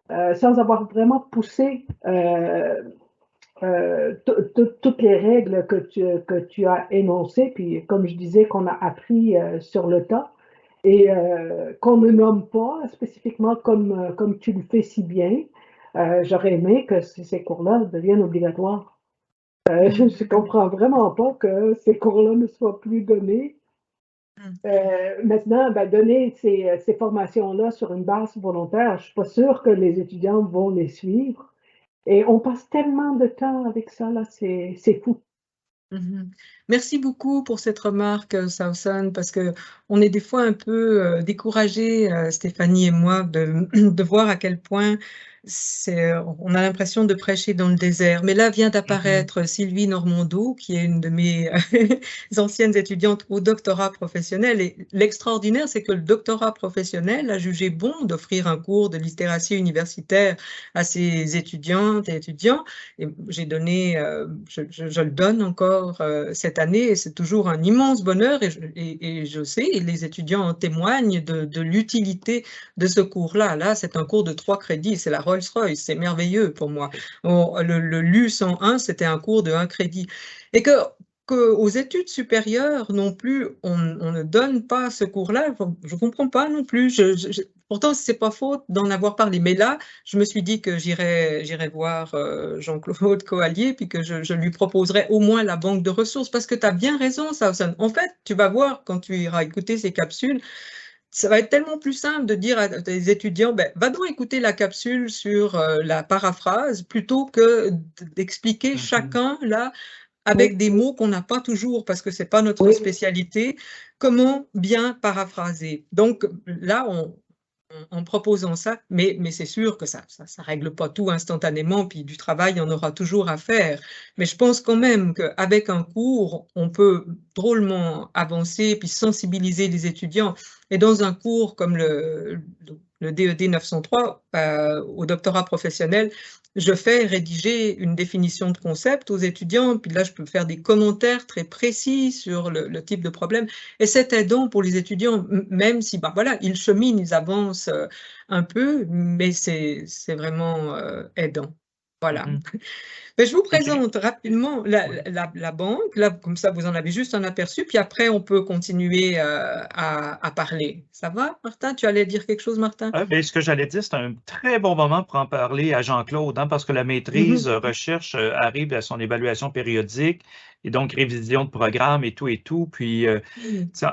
sans avoir vraiment poussé toutes les règles que tu as énoncées, puis comme je disais, qu'on a appris sur le tas et qu'on ne nomme pas spécifiquement comme tu le fais si bien. J'aurais aimé que ces cours-là deviennent obligatoires. Je ne comprends vraiment pas que ces cours-là ne soient plus donnés. Maintenant, donner ces formations-là sur une base volontaire, je ne suis pas sûre que les étudiants vont les suivre. Et on passe tellement de temps avec ça, là, c'est fou. Merci beaucoup pour cette remarque, Sasson, parce qu'on est des fois un peu découragés, Stéphanie et moi, de voir à quel point on a l'impression de prêcher dans le désert. Mais là vient d'apparaître Sylvie Normando, qui est une de mes anciennes étudiantes au doctorat professionnel. Et l'extraordinaire, c'est que le doctorat professionnel a jugé bon d'offrir un cours de littératie universitaire à ses étudiantes et étudiants. Et j'ai donné, je le donne encore cette année, et c'est toujours un immense bonheur. Et je sais, et les étudiants en témoignent de l'utilité de ce cours-là. Là, c'est un cours de 3 crédits, c'est la Rolls-Royce, c'est merveilleux pour moi. Le LU 101, c'était un cours de 1 crédit. Et qu'aux études supérieures non plus, on ne donne pas ce cours-là, je ne comprends pas non plus. Pourtant, ce n'est pas faute d'en avoir parlé. Mais là, je me suis dit que j'irais voir Jean-Claude Coallier, puis que je lui proposerais au moins la banque de ressources, parce que tu as bien raison, Sausan. En fait, tu vas voir quand tu iras écouter ces capsules, ça va être tellement plus simple de dire à tes étudiants, ben, va donc écouter la capsule sur la paraphrase, plutôt que d'expliquer chacun, là, avec des mots qu'on n'a pas toujours, parce que ce n'est pas notre spécialité, comment bien paraphraser. Donc là, en proposant ça, mais c'est sûr que ça règle pas tout instantanément, puis du travail, on aura toujours à faire. Mais je pense quand même qu'avec un cours, on peut drôlement avancer, puis sensibiliser les étudiants. Et dans un cours comme le DED 903, au doctorat professionnel, je fais rédiger une définition de concept aux étudiants, puis là, je peux faire des commentaires très précis sur le type de problème. Et c'est aidant pour les étudiants, même si, ben voilà, ils cheminent, ils avancent un peu, mais c'est vraiment aidant. Voilà. Mais je vous présente rapidement la banque, là, comme ça vous en avez juste un aperçu, puis après on peut continuer à parler. Ça va, Martin? Tu allais dire quelque chose, Martin? Ben, ce que j'allais dire, c'est un très bon moment pour en parler à Jean-Claude, hein, parce que la maîtrise recherche arrive à son évaluation périodique, et donc révision de programme et tout. Puis,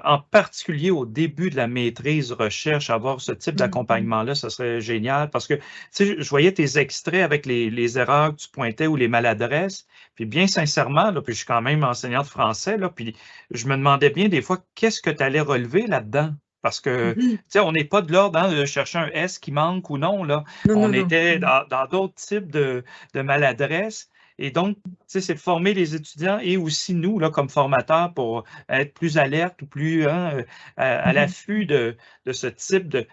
en particulier au début de la maîtrise recherche, avoir ce type d'accompagnement-là, ça serait génial, parce que je voyais tes extraits avec les erreurs que tu pointais ou les maladresses, puis bien sincèrement, là, puis je suis quand même enseignant de français, là, puis je me demandais bien des fois, qu'est-ce que tu allais relever là-dedans? Parce que, on n'est pas de l'ordre de chercher un S qui manque ou non, là. On était dans d'autres types de maladresses. Et donc, c'est de former les étudiants et aussi nous, là, comme formateurs, pour être plus alertes ou plus à l'affût de ce type de...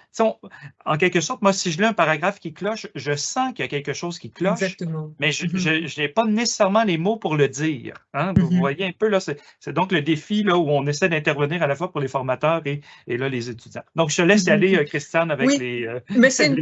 en quelque sorte, moi, si je lis un paragraphe qui cloche, je sens qu'il y a quelque chose qui cloche, mais je n'ai pas nécessairement les mots pour le dire. Hein? Vous voyez un peu, là, c'est donc le défi là, où on essaie d'intervenir à la fois pour les formateurs et là, les étudiants. Donc, je te laisse y aller, Christiane, avec les... mais c'est une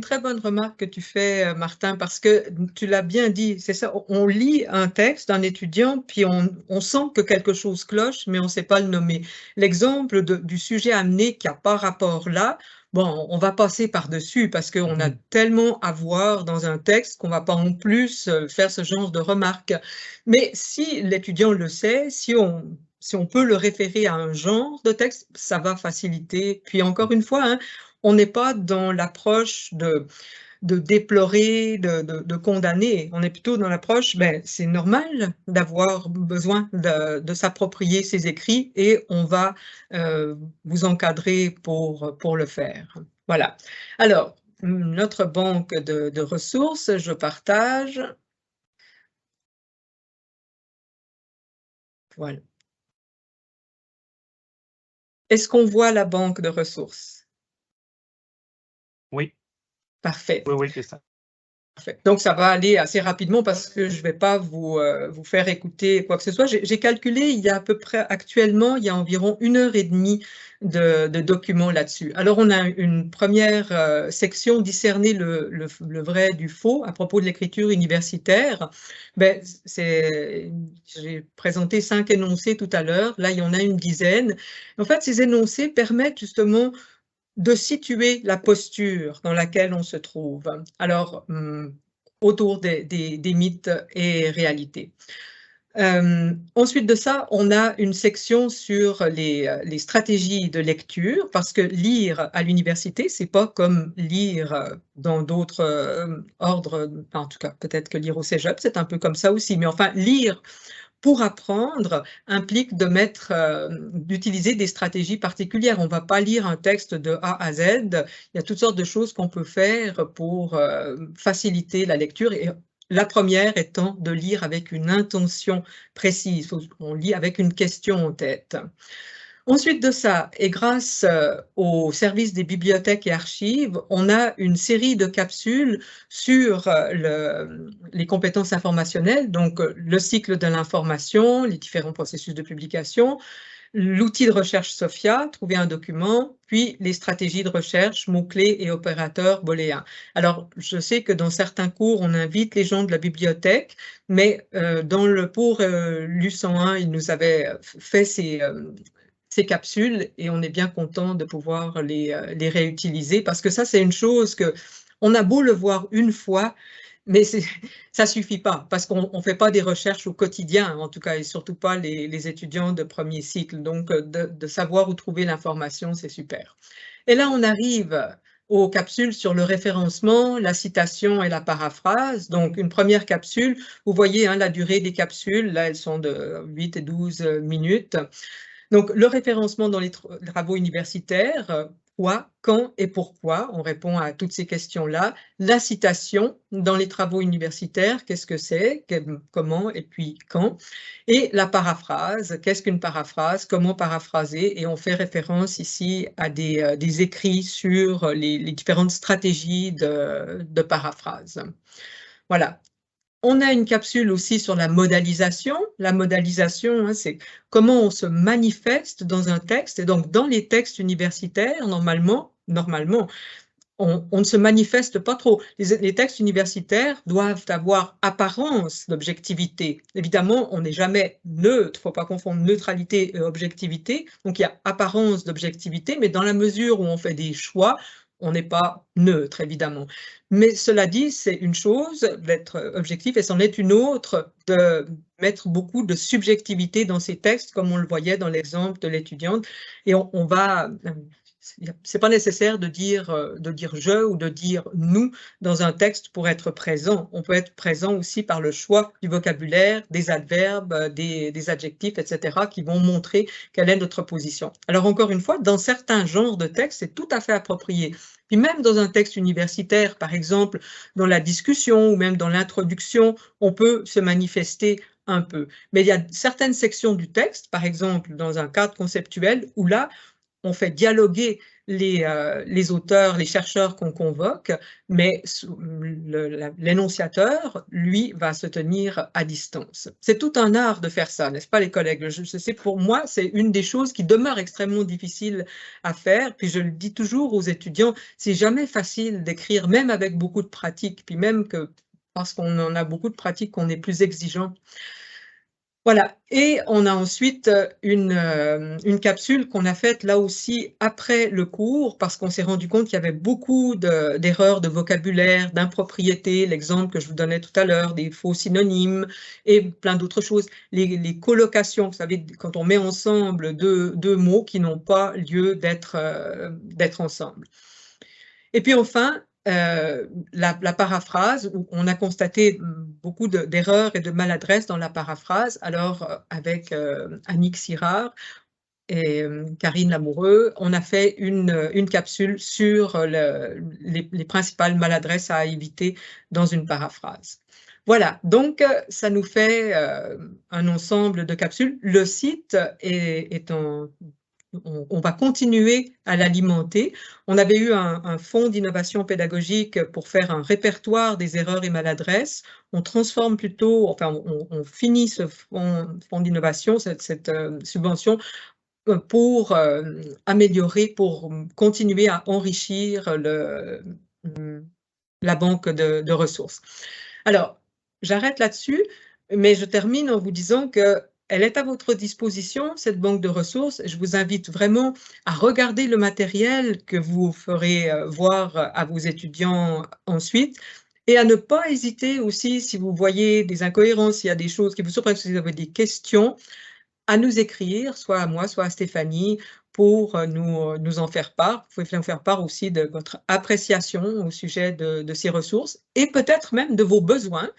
très bonne remarque que tu fais, Martin, parce que tu l'as bien dit, c'est ça, on lit un texte d'un étudiant, puis on sent que quelque chose cloche, mais on ne sait pas le nommer. L'exemple du sujet amené qui n'a pas rapport là, bon, on va passer par-dessus parce qu'on a tellement à voir dans un texte qu'on ne va pas en plus faire ce genre de remarques. Mais si l'étudiant le sait, si on peut le référer à un genre de texte, ça va faciliter. Puis encore une fois, hein, on n'est pas dans l'approche de déplorer, de condamner. On est plutôt dans l'approche, ben, c'est normal d'avoir besoin de s'approprier ses écrits et on va vous encadrer pour le faire. Voilà. Alors, notre banque de ressources, je partage. Voilà. Est-ce qu'on voit la banque de ressources? Oui. Parfait. Oui, c'est ça. Parfait. Donc, ça va aller assez rapidement parce que je ne vais pas vous faire écouter quoi que ce soit. J'ai calculé, il y a à peu près, actuellement, il y a environ 1h30 de documents là-dessus. Alors, on a une première section, discerner le vrai du faux à propos de l'écriture universitaire. Ben, j'ai présenté 5 énoncés tout à l'heure. Là, il y en a une dizaine. En fait, ces énoncés permettent justement de situer la posture dans laquelle on se trouve, alors autour des mythes et réalités. Ensuite de ça, on a une section sur les stratégies de lecture, parce que lire à l'université, c'est pas comme lire dans d'autres ordres, en tout cas peut-être que lire au cégep, c'est un peu comme ça aussi, mais enfin lire pour apprendre implique d'utiliser des stratégies particulières. On ne va pas lire un texte de A à Z. Il y a toutes sortes de choses qu'on peut faire pour faciliter la lecture. Et la première étant de lire avec une intention précise. On lit avec une question en tête. Ensuite de ça, et grâce au service des bibliothèques et archives, on a une série de capsules sur les compétences informationnelles, donc le cycle de l'information, les différents processus de publication, l'outil de recherche SOPHIA, trouver un document, puis les stratégies de recherche, mots-clés et opérateurs booléens. Alors, je sais que dans certains cours, on invite les gens de la bibliothèque, mais pour l'U101, ils nous avaient fait ces capsules et on est bien content de pouvoir les réutiliser parce que ça, c'est une chose que on a beau le voir une fois, mais ça suffit pas parce qu'on ne fait pas des recherches au quotidien, en tout cas, et surtout pas les étudiants de premier cycle. Donc, de savoir où trouver l'information, c'est super. Et là, on arrive aux capsules sur le référencement, la citation et la paraphrase. Donc, une première capsule, vous voyez la durée des capsules, là, elles sont de 8 et 12 minutes. Donc, le référencement dans les travaux universitaires, quoi, quand et pourquoi, on répond à toutes ces questions-là. La citation dans les travaux universitaires, qu'est-ce que c'est, comment et puis quand. Et la paraphrase, qu'est-ce qu'une paraphrase, comment paraphraser. Et on fait référence ici à des écrits sur les différentes stratégies de paraphrase. Voilà. On a une capsule aussi sur la modalisation. La modalisation, c'est comment on se manifeste dans un texte. Et donc, dans les textes universitaires, normalement, on ne se manifeste pas trop. Les textes universitaires doivent avoir apparence d'objectivité. Évidemment, on n'est jamais neutre. Il ne faut pas confondre neutralité et objectivité. Donc, il y a apparence d'objectivité, mais dans la mesure où on fait des choix, on n'est pas neutre, évidemment. Mais cela dit, c'est une chose d'être objectif et c'en est une autre de mettre beaucoup de subjectivité dans ces textes, comme on le voyait dans l'exemple de l'étudiante. Et on va... C'est pas nécessaire de dire je ou de dire nous dans un texte pour être présent. On peut être présent aussi par le choix du vocabulaire, des adverbes, des adjectifs, etc., qui vont montrer quelle est notre position. Alors encore une fois, dans certains genres de textes, c'est tout à fait approprié. Puis même dans un texte universitaire, par exemple, dans la discussion ou même dans l'introduction, on peut se manifester un peu. Mais il y a certaines sections du texte, par exemple dans un cadre conceptuel, où là, on fait dialoguer les auteurs, les chercheurs qu'on convoque, mais l'énonciateur, lui, va se tenir à distance. C'est tout un art de faire ça, n'est-ce pas les collègues? Je sais, pour moi, c'est une des choses qui demeure extrêmement difficile à faire, puis je le dis toujours aux étudiants, c'est jamais facile d'écrire, même avec beaucoup de pratique, puis même que parce qu'on en a beaucoup de pratique, qu'on est plus exigeant. Voilà, et on a ensuite une capsule qu'on a faite là aussi après le cours parce qu'on s'est rendu compte qu'il y avait beaucoup d'erreurs de vocabulaire, d'impropriété, l'exemple que je vous donnais tout à l'heure, des faux synonymes et plein d'autres choses. Les collocations, vous savez, quand on met ensemble deux mots qui n'ont pas lieu d'être ensemble. Et puis enfin, la paraphrase, où on a constaté beaucoup d'erreurs et de maladresses dans la paraphrase. Alors, avec Annick Sirard et Karine Lamoureux, on a fait une capsule sur les principales maladresses à éviter dans une paraphrase. Voilà, donc ça nous fait un ensemble de capsules. Le site est en... On va continuer à l'alimenter. On avait eu un fonds d'innovation pédagogique pour faire un répertoire des erreurs et maladresses. On transforme plutôt, enfin, on finit ce fonds d'innovation, cette subvention, pour améliorer, pour continuer à enrichir la banque de ressources. Alors, j'arrête là-dessus, mais je termine en vous disant que elle est à votre disposition, cette banque de ressources. Je vous invite vraiment à regarder le matériel que vous ferez voir à vos étudiants ensuite et à ne pas hésiter aussi, si vous voyez des incohérences, s'il y a des choses qui vous surprennent, si vous avez des questions, à nous écrire, soit à moi, soit à Stéphanie, pour nous en faire part. Vous pouvez nous faire part aussi de votre appréciation au sujet de ces ressources et peut-être même de vos besoins.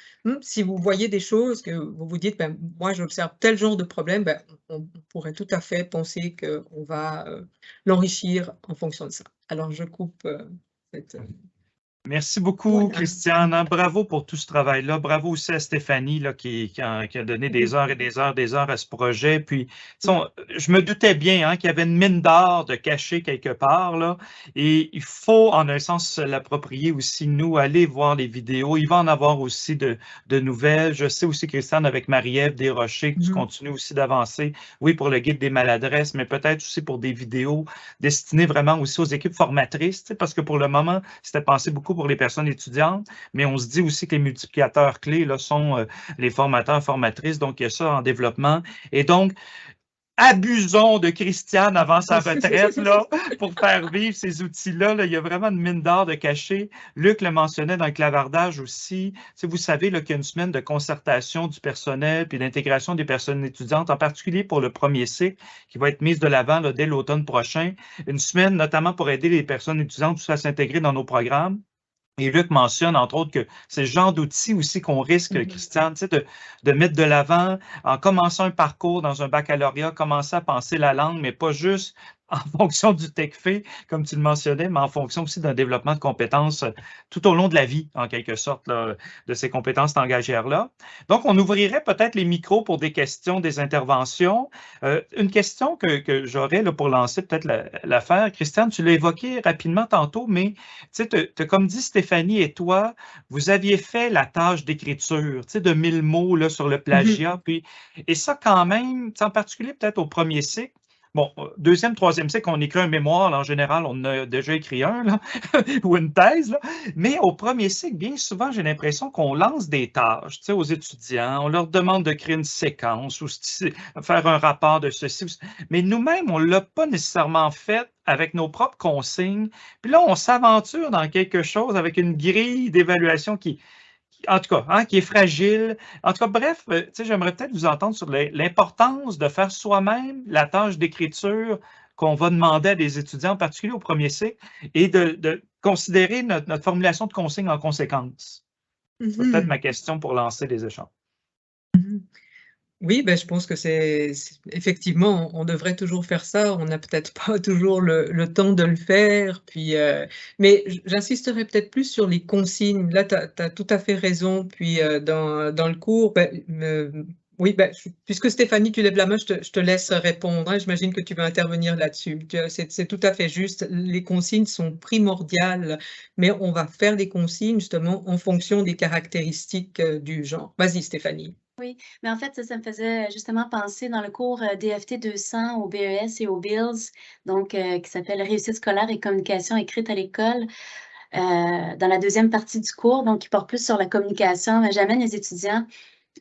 Si vous voyez des choses que vous vous dites, ben, moi j'observe tel genre de problème, ben, on pourrait tout à fait penser qu'on va l'enrichir en fonction de ça. Alors je coupe cette... Merci beaucoup, Voilà. Christiane. Hein. Bravo pour tout ce travail-là. Bravo aussi à Stéphanie là, qui a donné des heures et des heures, des heures à ce projet. Puis, je me doutais bien hein, qu'il y avait une mine d'or de cachée quelque part. Là, et il faut, en un sens, se l'approprier aussi, nous, aller voir les vidéos. Il va en avoir aussi de nouvelles. Je sais aussi, Christiane, avec Marie-Ève Desrochers, que tu continues aussi d'avancer. Oui, pour le guide des maladresses, mais peut-être aussi pour des vidéos destinées vraiment aussi aux équipes formatrices, parce que pour le moment, c'était pensé beaucoup pour les personnes étudiantes, mais on se dit aussi que les multiplicateurs clés là, sont les formateurs, formatrices, donc il y a ça en développement. Et donc, abusons de Christiane avant sa retraite là, pour faire vivre ces outils-là. Là. Il y a vraiment une mine d'or de cachée. Luc le mentionnait dans le clavardage aussi. Si vous savez qu'il y a une semaine de concertation du personnel puis d'intégration des personnes étudiantes, en particulier pour le premier cycle, qui va être mise de l'avant dès l'automne prochain. Une semaine notamment pour aider les personnes étudiantes à s'intégrer dans nos programmes. Et Luc mentionne, entre autres, que c'est le genre d'outils aussi qu'on risque, Christiane, de mettre de l'avant en commençant un parcours dans un baccalauréat, commencer à penser la langue, mais pas juste en fonction du TECFE, comme tu le mentionnais, mais en fonction aussi d'un développement de compétences tout au long de la vie, en quelque sorte, là, de ces compétences langagières-là. Donc, on ouvrirait peut-être les micros pour des questions, des interventions. Une question que j'aurais là, pour lancer peut-être l'affaire, Christiane, tu l'as évoqué rapidement tantôt, mais tu as comme dit Stéphanie et toi, vous aviez fait la tâche d'écriture, de 1000 mots là, sur le plagiat, et ça quand même, en particulier peut-être au premier cycle. Bon, deuxième, troisième cycle, on écrit un mémoire, là, en général, on a déjà écrit un, là, ou une thèse, là. Mais au premier cycle, bien souvent, j'ai l'impression qu'on lance des tâches aux étudiants, on leur demande de créer une séquence ou faire un rapport de ceci. Mais nous-mêmes, on ne l'a pas nécessairement fait avec nos propres consignes. Puis là, on s'aventure dans quelque chose avec une grille d'évaluation en tout cas, hein, qui est fragile. En tout cas, bref, j'aimerais peut-être vous entendre sur l'importance de faire soi-même la tâche d'écriture qu'on va demander à des étudiants, en particulier au premier cycle, et de considérer notre formulation de consigne en conséquence. C'est peut-être ma question pour lancer les échanges. Oui, ben, je pense que effectivement, on devrait toujours faire ça. On n'a peut-être pas toujours le temps de le faire. Puis, mais j'insisterai peut-être plus sur les consignes. Là, tu as tout à fait raison. Puis, dans le cours, oui, puisque Stéphanie, tu lèves la main, je te laisse répondre. Hein. J'imagine que tu veux intervenir là-dessus. C'est tout à fait juste. Les consignes sont primordiales, mais on va faire des consignes justement en fonction des caractéristiques du genre. Vas-y, Stéphanie. Oui, mais en fait, ça me faisait justement penser dans le cours DFT 200 au BES et au BILS, donc qui s'appelle Réussite scolaire et communication écrite à l'école, dans la deuxième partie du cours, donc qui porte plus sur la communication. J'amène les étudiants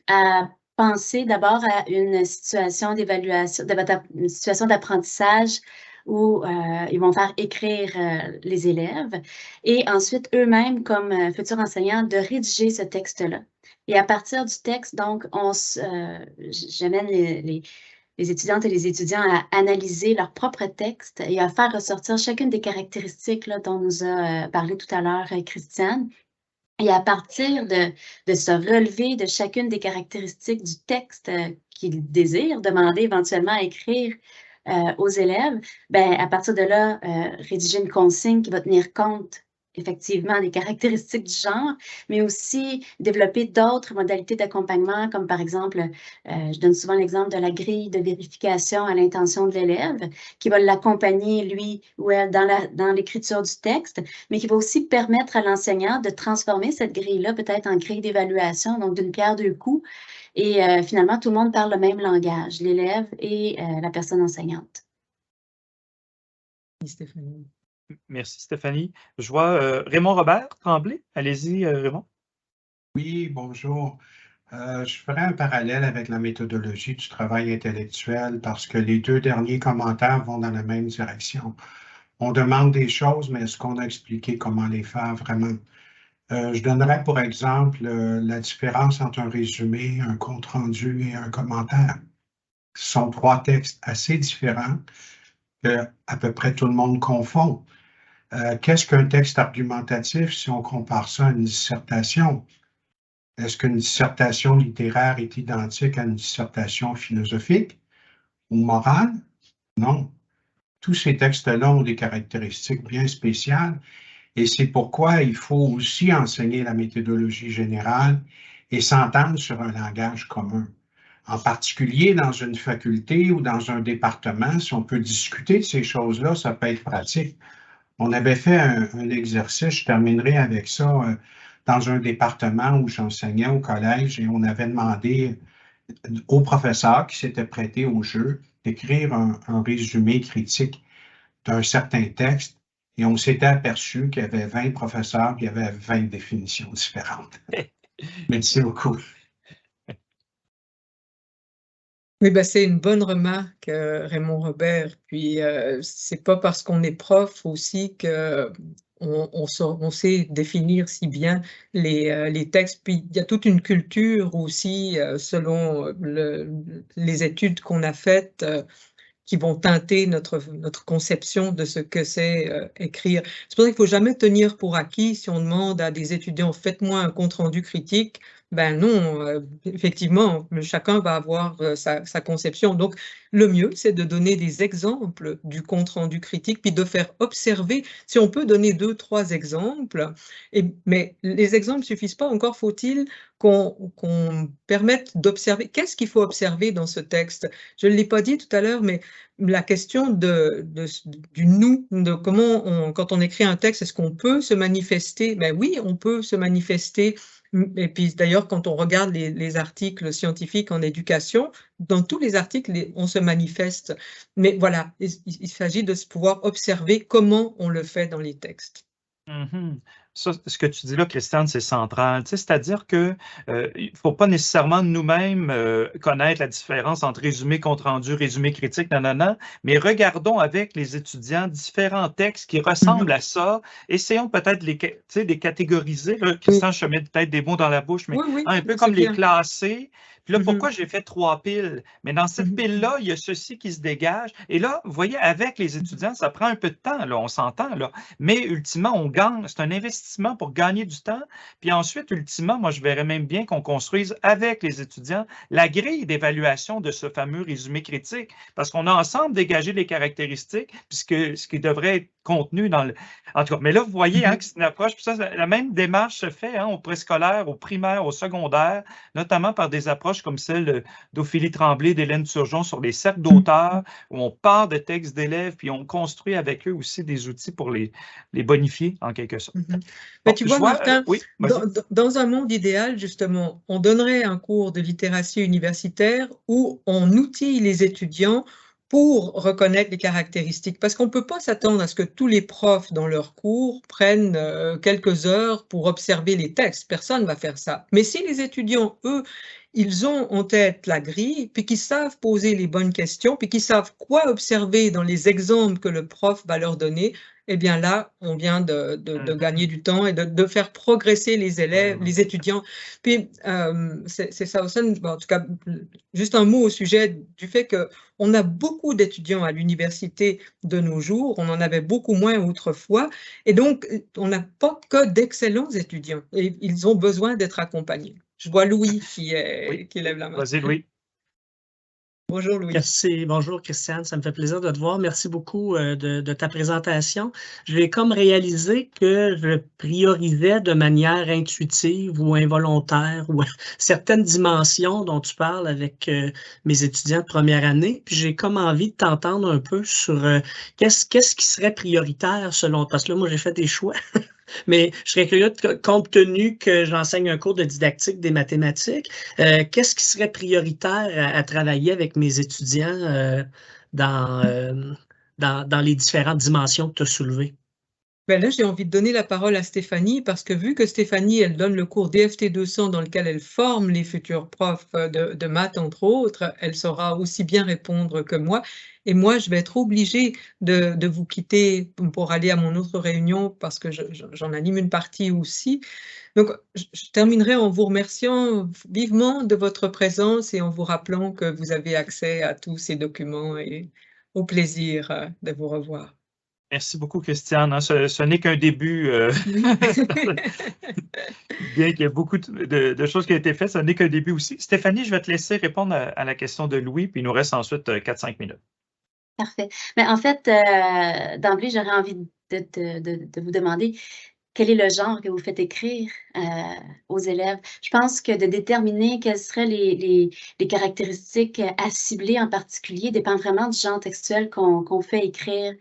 à penser d'abord à une situation d'évaluation, une situation d'apprentissage où ils vont faire écrire les élèves et ensuite eux-mêmes, comme futurs enseignants, de rédiger ce texte-là. Et à partir du texte, donc, j'amène les étudiantes et les étudiants à analyser leur propre texte et à faire ressortir chacune des caractéristiques là, dont nous a parlé tout à l'heure Christiane. Et à partir de se relever de chacune des caractéristiques du texte qu'ils désirent demander éventuellement à écrire aux élèves, à partir de là, rédiger une consigne qui va tenir compte effectivement des caractéristiques du genre, mais aussi développer d'autres modalités d'accompagnement, comme par exemple, je donne souvent l'exemple de la grille de vérification à l'intention de l'élève, qui va l'accompagner, lui ou elle, dans l'écriture du texte, mais qui va aussi permettre à l'enseignant de transformer cette grille-là peut-être en grille d'évaluation, donc d'une pierre deux coups, et finalement, tout le monde parle le même langage, l'élève et la personne enseignante. Stéphanie. Merci, Stéphanie. Je vois Raymond Robert Tremblay. Allez-y, Raymond. Oui, bonjour. Je ferai un parallèle avec la méthodologie du travail intellectuel parce que les deux derniers commentaires vont dans la même direction. On demande des choses, mais est-ce qu'on a expliqué comment les faire vraiment? Je donnerai pour exemple la différence entre un résumé, un compte-rendu et un commentaire. Ce sont trois textes assez différents que à peu près tout le monde confond. Qu'est-ce qu'un texte argumentatif si on compare ça à une dissertation? Est-ce qu'une dissertation littéraire est identique à une dissertation philosophique ou morale? Non. Tous ces textes-là ont des caractéristiques bien spéciales et c'est pourquoi il faut aussi enseigner la méthodologie générale et s'entendre sur un langage commun. En particulier dans une faculté ou dans un département, si on peut discuter de ces choses-là, ça peut être pratique. On avait fait un exercice, je terminerai avec ça, dans un département où j'enseignais au collège et on avait demandé aux professeurs qui s'étaient prêtés au jeu d'écrire un résumé critique d'un certain texte et on s'était aperçu qu'il y avait 20 professeurs qui avaient 20 définitions différentes. Merci beaucoup. Oui, ben, c'est une bonne remarque, Raymond Robert. Puis, c'est pas parce qu'on est prof aussi que on sait définir si bien les textes. Puis, il y a toute une culture aussi, selon les études qu'on a faites, qui vont teinter notre conception de ce que c'est écrire. C'est pour ça qu'il ne faut jamais tenir pour acquis si on demande à des étudiants « faites-moi un compte-rendu critique », ben non, effectivement, chacun va avoir sa conception. Donc, le mieux, c'est de donner des exemples du compte-rendu critique, puis de faire observer, si on peut donner 2, 3 exemples, mais les exemples ne suffisent pas, encore faut-il qu'on permette d'observer. Qu'est-ce qu'il faut observer dans ce texte? Je ne l'ai pas dit tout à l'heure, mais la question du nous, de comment, quand on écrit un texte, est-ce qu'on peut se manifester? Ben oui, on peut se manifester. Et puis d'ailleurs, quand on regarde les articles scientifiques en éducation, dans tous les articles, on se manifeste. Mais voilà, il s'agit de pouvoir observer comment on le fait dans les textes. Mm-hmm. Ça, ce que tu dis là, Christiane, c'est central. Tu sais, c'est-à-dire qu'il ne faut pas nécessairement nous-mêmes connaître la différence entre résumé, compte-rendu, résumé critique, nanana, mais regardons avec les étudiants différents textes qui ressemblent à ça. Essayons peut-être de les catégoriser. Là, Christian, je te mets peut-être des mots dans la bouche, mais un peu comme les classer. Puis là, pourquoi j'ai fait 3 piles? Mais dans cette pile-là, il y a ceci qui se dégage. Et là, vous voyez, avec les étudiants, ça prend un peu de temps, là, on s'entend, là. Mais ultimement, on gagne. C'est un investissement pour gagner du temps. Puis ensuite, ultimement, moi, je verrais même bien qu'on construise avec les étudiants la grille d'évaluation de ce fameux résumé critique. Parce qu'on a ensemble dégagé les caractéristiques, puisque ce qui devrait être contenu dans le... En tout cas, mais là, vous voyez hein, que c'est une approche, puis ça, la même démarche se fait hein, au préscolaire, au primaire, au secondaire, notamment par des approches comme celle d'Ophélie Tremblay, d'Hélène Turgeon sur les cercles d'auteurs, où on part de textes d'élèves, puis on construit avec eux aussi des outils pour les bonifier, en quelque sorte. Mais tu vois, Martin, oui, dans un monde idéal, justement, on donnerait un cours de littératie universitaire où on outille les étudiants pour reconnaître les caractéristiques. Parce qu'on ne peut pas s'attendre à ce que tous les profs dans leur cours prennent quelques heures pour observer les textes. Personne ne va faire ça. Mais si les étudiants, eux, ils ont en tête la grille, puis qu'ils savent poser les bonnes questions, puis qu'ils savent quoi observer dans les exemples que le prof va leur donner, eh bien là, on vient de gagner du temps et de faire progresser les élèves, les étudiants. Puis, c'est ça aussi, en tout cas, juste un mot au sujet du fait qu'on a beaucoup d'étudiants à l'université de nos jours, on en avait beaucoup moins autrefois, et donc, on n'a pas que d'excellents étudiants, et ils ont besoin d'être accompagnés. Je vois Louis qui lève la main. Vas-y, Louis. Bonjour Louis. Merci, bonjour Christiane, ça me fait plaisir de te voir. Merci beaucoup de ta présentation. J'ai comme réalisé que je priorisais de manière intuitive ou involontaire ou certaines dimensions dont tu parles avec mes étudiants de première année. Puis j'ai comme envie de t'entendre un peu sur qu'est-ce qui serait prioritaire selon... Parce que là, moi, j'ai fait des choix. Mais je serais curieux, compte tenu que j'enseigne un cours de didactique des mathématiques, qu'est-ce qui serait prioritaire à travailler avec mes étudiants dans les différentes dimensions que tu as soulevées? Ben là, j'ai envie de donner la parole à Stéphanie parce que vu que Stéphanie, elle donne le cours DFT 200 dans lequel elle forme les futurs profs de maths, entre autres, elle saura aussi bien répondre que moi. Et moi, je vais être obligée de vous quitter pour aller à mon autre réunion parce que j'en anime une partie aussi. Donc, je terminerai en vous remerciant vivement de votre présence et en vous rappelant que vous avez accès à tous ces documents et au plaisir de vous revoir. Merci beaucoup, Christiane. Hein, ce n'est qu'un début. Bien qu'il y ait beaucoup de choses qui ont été faites, ce n'est qu'un début aussi. Stéphanie, je vais te laisser répondre à la question de Louis, puis il nous reste ensuite 4-5 minutes. Parfait. Mais en fait, d'emblée, j'aurais envie de vous demander quel est le genre que vous faites écrire aux élèves. Je pense que de déterminer quelles seraient les caractéristiques à cibler en particulier dépend vraiment du genre textuel qu'on fait écrire.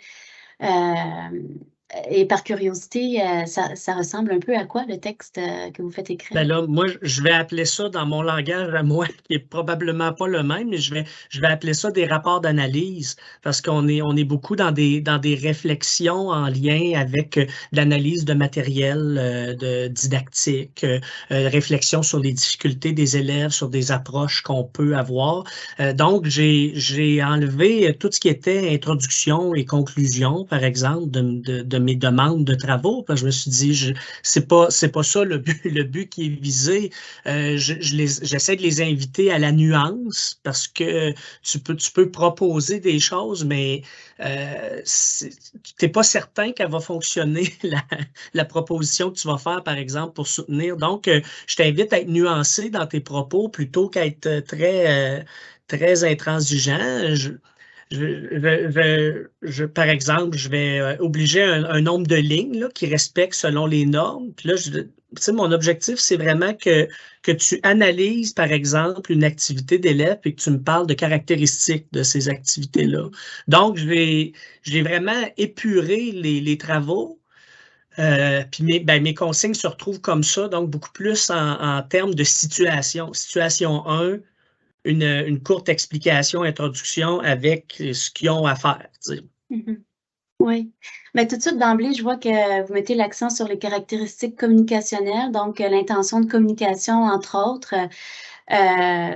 Et par curiosité, ça ressemble un peu à quoi le texte que vous faites écrire? Ben là, moi, je vais appeler ça dans mon langage à moi, qui est probablement pas le même, mais je vais appeler ça des rapports d'analyse, parce qu'on est beaucoup dans des réflexions en lien avec l'analyse de matériel de didactique, réflexion sur les difficultés des élèves, sur des approches qu'on peut avoir. Donc, j'ai enlevé tout ce qui était introduction et conclusion, par exemple, de mes demandes de travaux, parce que je me suis dit, c'est pas ça le but qui est visé. J'essaie de les inviter à la nuance parce que tu peux proposer des choses, mais tu n'es pas certain qu'elle va fonctionner, la proposition que tu vas faire, par exemple, pour soutenir. Donc, je t'invite à être nuancé dans tes propos plutôt qu'à être très intransigeant. Par exemple, je vais obliger un nombre de lignes là, qui respectent selon les normes. Puis là, mon objectif, c'est vraiment que tu analyses, par exemple, une activité d'élève et que tu me parles de caractéristiques de ces activités-là. Donc, je vais vraiment épurer les travaux. Puis mes consignes se retrouvent comme ça, donc beaucoup plus en termes de situation. Situation 1, une courte explication, introduction avec ce qu'ils ont à faire. Oui. Mais tout de suite, d'emblée, je vois que vous mettez l'accent sur les caractéristiques communicationnelles, donc l'intention de communication, entre autres,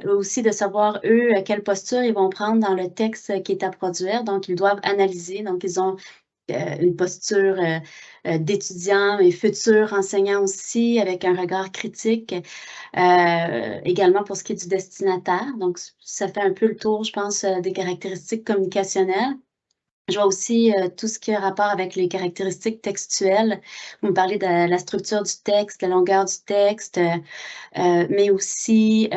aussi de savoir, eux, quelle posture ils vont prendre dans le texte qui est à produire. Donc, ils doivent analyser, donc ils ont une posture d'étudiant et futur enseignant aussi, avec un regard critique. Également pour ce qui est du destinataire. Donc, ça fait un peu le tour, je pense, des caractéristiques communicationnelles. Je vois aussi tout ce qui a rapport avec les caractéristiques textuelles. Vous me parlez de la structure du texte, la longueur du texte, mais aussi,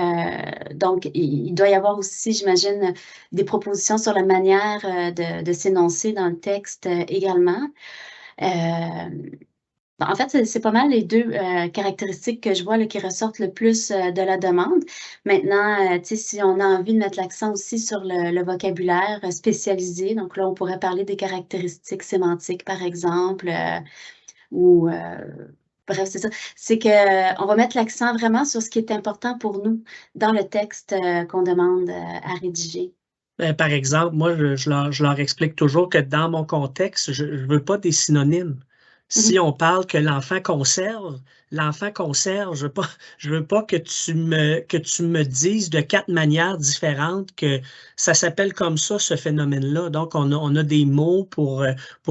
donc, il doit y avoir aussi, j'imagine, des propositions sur la manière de s'énoncer dans le texte également. En fait, c'est pas mal les deux caractéristiques que je vois là, qui ressortent le plus de la demande. Maintenant, si on a envie de mettre l'accent aussi sur le vocabulaire spécialisé, donc là, on pourrait parler des caractéristiques sémantiques, par exemple, ou bref, c'est ça. C'est qu'on va mettre l'accent vraiment sur ce qui est important pour nous dans le texte qu'on demande à rédiger. Par exemple, moi, je leur explique toujours que dans mon contexte, je ne veux pas des synonymes. Si on parle que l'enfant conserve, je veux pas que tu me dises de 4 manières différentes que ça s'appelle comme ça, ce phénomène-là. Donc, on a des mots pour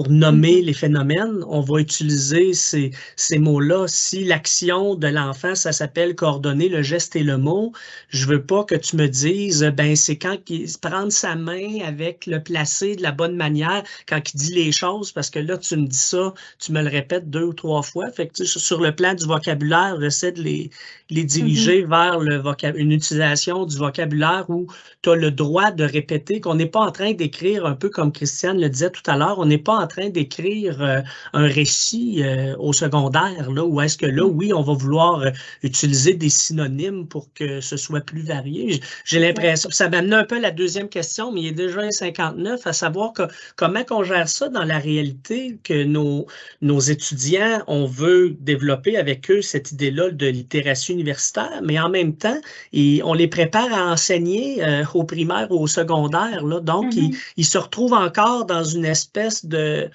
nommer les phénomènes. On va utiliser ces mots-là. Si l'action de l'enfant, ça s'appelle coordonner le geste et le mot, je veux pas que tu me dises, ben, c'est quand il prendre sa main avec le placé de la bonne manière, quand il dit les choses, parce que là, tu me dis ça, tu me le répètes 2 ou 3 fois. Fait que, sur le plan du vocabulaire, j'essaie de les diriger vers une utilisation du vocabulaire où tu as le droit de répéter, qu'on n'est pas en train d'écrire, un peu comme Christiane le disait tout à l'heure, on n'est pas en train d'écrire un récit au secondaire, là, où est-ce que là, oui, on va vouloir utiliser des synonymes pour que ce soit plus varié. J'ai l'impression, ça m'amène un peu à la deuxième question, mais il est déjà 59, à savoir comment on gère ça dans la réalité, que nos étudiants, on veut développer avec eux cette idée-là de littératie universitaire, mais en même temps, on les prépare à enseigner au primaire ou au secondaire. Là, donc, ils se retrouvent encore dans une espèce de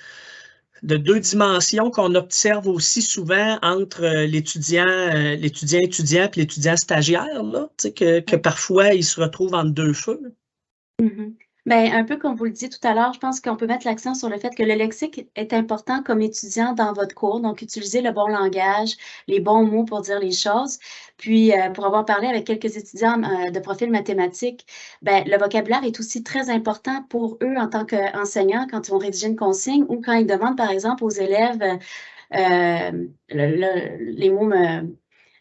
deux dimensions qu'on observe aussi souvent entre l'étudiant étudiant et l'étudiant stagiaire, là, que parfois il se retrouve entre deux feux. Mm-hmm. Bien, un peu comme vous le disiez tout à l'heure, je pense qu'on peut mettre l'accent sur le fait que le lexique est important comme étudiant dans votre cours. Donc, utilisez le bon langage, les bons mots pour dire les choses. Puis, pour avoir parlé avec quelques étudiants de profil mathématique, ben, le vocabulaire est aussi très important pour eux en tant qu'enseignants quand ils vont rédiger une consigne ou quand ils demandent, par exemple, aux élèves, les mots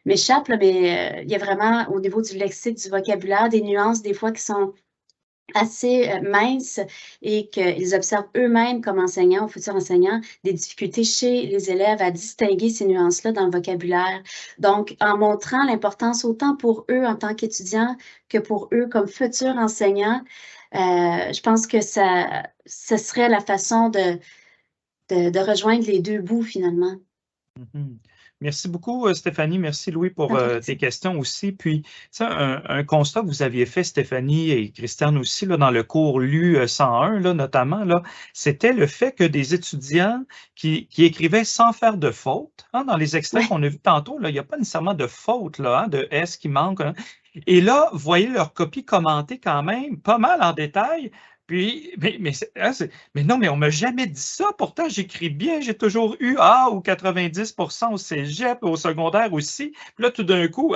m'échappent, mais il y a vraiment, au niveau du lexique, du vocabulaire, des nuances des fois qui sont assez minces et qu'ils observent eux-mêmes comme enseignants ou futurs enseignants des difficultés chez les élèves à distinguer ces nuances-là dans le vocabulaire. Donc, en montrant l'importance autant pour eux en tant qu'étudiants que pour eux comme futurs enseignants, je pense que ce serait la façon de rejoindre les deux bouts finalement. Mm-hmm. Merci beaucoup, Stéphanie. Merci, Louis, pour tes questions aussi. Puis, un constat que vous aviez fait, Stéphanie et Christiane aussi, là, dans le cours LU 101, là, notamment, là, c'était le fait que des étudiants qui écrivaient sans faire de faute, hein, dans les extraits qu'on a vus tantôt, là, il n'y a pas nécessairement de faute, là, hein, de S qui manque. Hein. Et là, vous voyez leur copie commentée quand même, pas mal en détail. Puis, mais non, mais on ne m'a jamais dit ça. Pourtant, j'écris bien. J'ai toujours eu A ou 90% au cégep, au secondaire aussi. Puis là, tout d'un coup,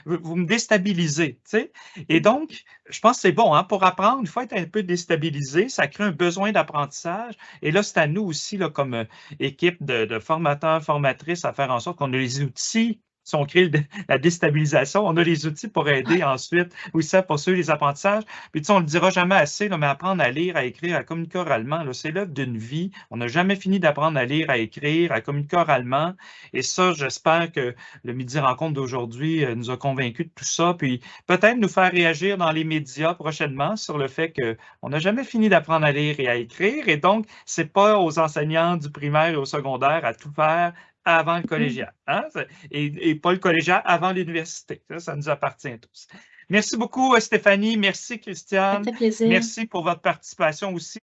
vous me déstabilisez. Tu sais? Et donc, je pense que c'est bon. Hein, pour apprendre, il faut être un peu déstabilisé. Ça crée un besoin d'apprentissage. Et là, c'est à nous aussi, là, comme équipe de formateurs, formatrices, à faire en sorte qu'on ait les outils. Si on crée la déstabilisation, on a les outils pour aider ensuite aussi à poursuivre les apprentissages. Puis, tu sais, on ne le dira jamais assez, là, mais apprendre à lire, à écrire, à communiquer oralement, c'est l'œuvre d'une vie. On n'a jamais fini d'apprendre à lire, à écrire, à communiquer oralement. Et ça, j'espère que le Midi Rencontre d'aujourd'hui nous a convaincus de tout ça. Puis, peut-être nous faire réagir dans les médias prochainement sur le fait qu'on n'a jamais fini d'apprendre à lire et à écrire. Et donc, ce n'est pas aux enseignants du primaire et au secondaire à tout faire avant le collégial, hein? Et pas le collégial avant l'université. Ça nous appartient tous. Merci beaucoup, Stéphanie. Merci, Christiane. Ça fait plaisir. Merci pour votre participation aussi.